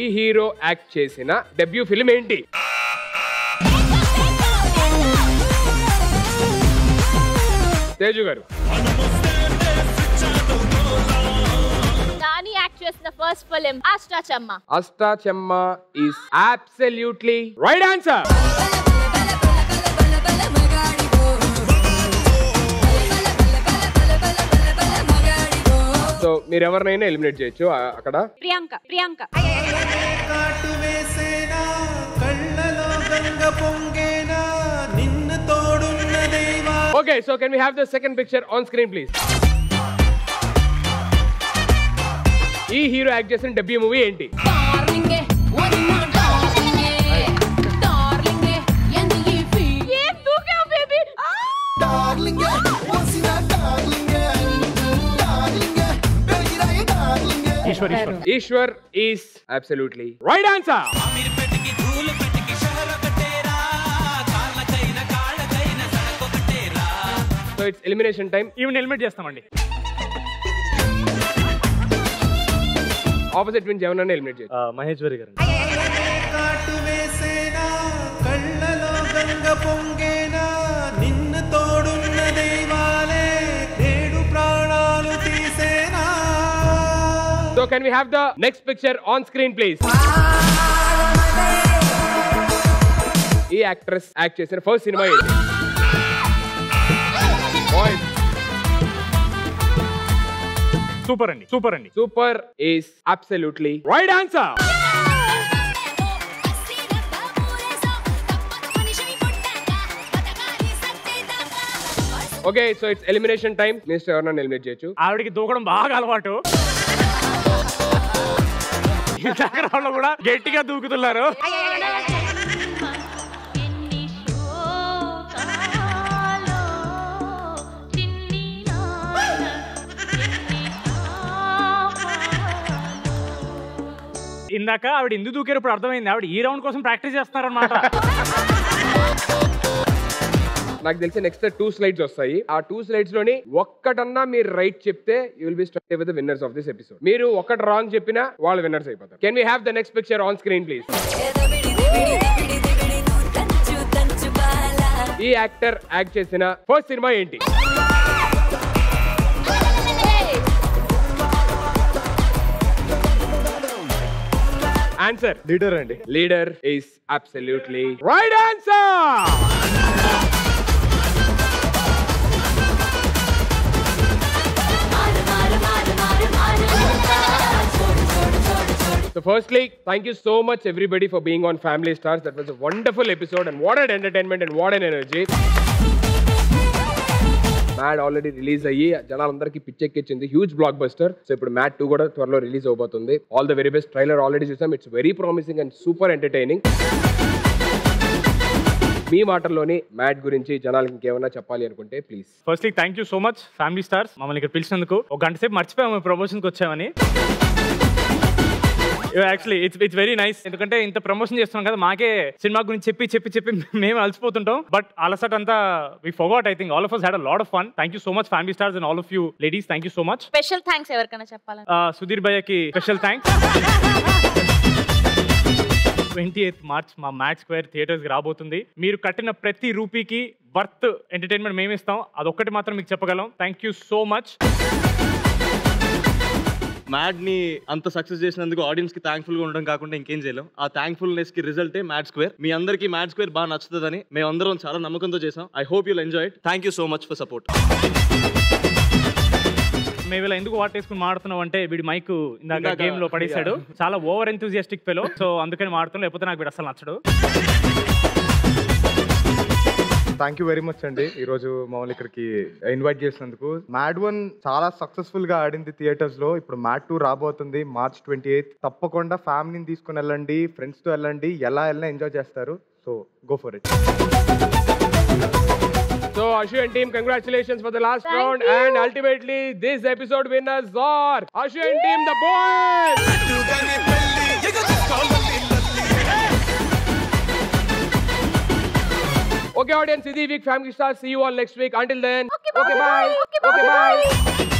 ఈ హీరో యాక్ట్ చేసిన డెబ్యూ ఫిల్మ్ ఏంటి? తేజు గారు. నాని యాక్ట్ చేసిన first film Ashtachamma. Ashtachamma is absolutely right answer. So మీరు ఎవరినైనా ఎలిమినేట్ చేయొచ్చు అక్కడ. Priyanka. Okay, so can we have the second picture on screen please? ఈ hero act చేసిన డెబ్యూ మూవీ ఏంటి? Eeswar is absolutely right answer. So it's elimination time. Even eliminate చేస్తామండి. Opposite twins ఎవరైనా eliminate చేయండి. మహేశ్వరి గారు. కాటు వేసేనా కళ్ళలో గంగ పొంగేనా నిన్ను తోడున్న దైవాలే నేడు ప్రాణాలు తీసేనా. So can we have the next picture on screen please? ఈ యాక్ట్రెస్ యాక్ట్ చేసిన ఫస్ట్ సినిమా ఏంటి? సూపర్ అండి. సూపర్ అండి. Super is absolutely right answer. Okay so it's elimination time. Mister ఎవరైనా ఎలిమినేట్ చేయొచ్చు. ఆవిడకి దూకడం బాగా అలవాటు. ఇన్స్టాగ్రామ్ లో కూడా గట్టిగా దూకుతున్నారు. ఇందాక ఆవిడ ఎందుకు దూకారు ఇప్పుడు అర్థమైంది. ఆవిడ ఈ రౌండ్ కోసం ప్రాక్టీస్ చేస్తున్నారన్నమాట. నాకు తెలిసి నెక్స్ట్ 2 స్లైడ్స్ వస్తాయి. ఆ 2 స్లైడ్స్ లోని ఒక్కటన్నా మీరు రైట్ చెప్తే you will be start with the winners of this episode. మీరు ఒక్కటి రాంగ్ చెప్పినా వాళ్ళు విన్నర్స్ అయిపోతారు. Can we have the next picture on screen please? ఈ యాక్టర్ యాక్ట్ చేసిన ఫస్ట్ సినిమా ఏంటి? ఆన్సర్ లీడర్ అండి. Leader is absolutely right answer. So firstly, thank you so much everybody for being on Family Stars. That was a wonderful episode and what an entertainment and what an energy. Mad already release అయ్యి జనాలందరికీ పిచ్చెక్కించింది. Huge blockbuster. So ఇప్పుడు Mad 2 కూడా త్వరలో release అవబోతుంది. All the very best. Trailer already చూసాం. It's very promising and super entertaining. మీ మాటల్లోని మ్యాడ్ గురించి జనాలకి ఇంకేమైనా చెప్పాలి అనుకుంటే please. Firstly thank you so much family stars మమ్మల్ని ఇక్కడ పిలిచినందుకు. ఒక గంట సేపు మర్చిపోయాము ప్రమోషన్కి వచ్చామని. Actually it's very nice. ఎందుకంటే ఇంత ప్రమోషన్ చేస్తున్నాం కదా, మాకే సినిమా గురించి చెప్పి మేము అలసిపోతుంటాం. బట్ అలసట అంతా we forgot. I think all of us had a lot of fun. Thank you so much Family Stars and all of you ladies. Thank you so much. Special thanks ఎవరికైనా చెప్పాలని? సుధీర్ భయ్యకి special thanks. 28th March మా Mad square theatres కి రాబోతుంది. మీరు కట్టిన ప్రతి రూపీకి worth entertainment మేము ఇస్తాం. అదొక్కటి మాత్రం మీకు చెప్పగలం. Thank you so much. Mad ని అంత సక్సెస్ చేసినందుకు ఆడియన్స్ కి థ్యాంక్ఫుల్ గా ఉండడం కాకుండా ఇంకేం చేయలేం. ఆ థ్యాంక్ఫుల్నెస్ కి రిజల్టే మ్యాడ్ స్క్వేర్. మీ అందరికీ మ్యాడ్ స్క్వేర్ బాగా నచ్చుతుందని మేము అందరం చాలా నమ్మకంతో చేసాం. I hope you'll enjoy it. Thank you so much for support. మేము ఇలా ఎందుకు వాటేసుకుని మాడుతున్నాం అంటే వీడి మైక్ ఇందాక గేమ్ లో పడేశాడు. చాలా ఓవర్ ఎంతూజియాస్టిక్ ఫెలో. సో అందుకని మాడుతున్నాం. లేకపోతే నాకు వీడు అసలు నచ్చడు. థ్యాంక్ యూ వెరీ మచ్ అండి ఈరోజు మమ్మల్ని ఇక్కడికి ఇన్వైట్ చేసినందుకు. మ్యాడ్ 1 చాలా సక్సెస్ఫుల్ గా ఆడింది థియేటర్స్ లో. ఇప్పుడు మ్యాడ్ 2 రాబోతుంది March 28th. తప్పకుండా ఫ్యామిలీని తీసుకుని వెళ్ళండి, ఫ్రెండ్స్ తో వెళ్ళండి. ఎలా వెళ్ళినా ఎంజాయ్ చేస్తారు. So go for it. So Ashu and team, congratulations for the last round and ultimately this episode winners are Ashu and team, the boys. Okay audience, this week Family Stars. See you all next week. Until then, okay bye. Okay bye.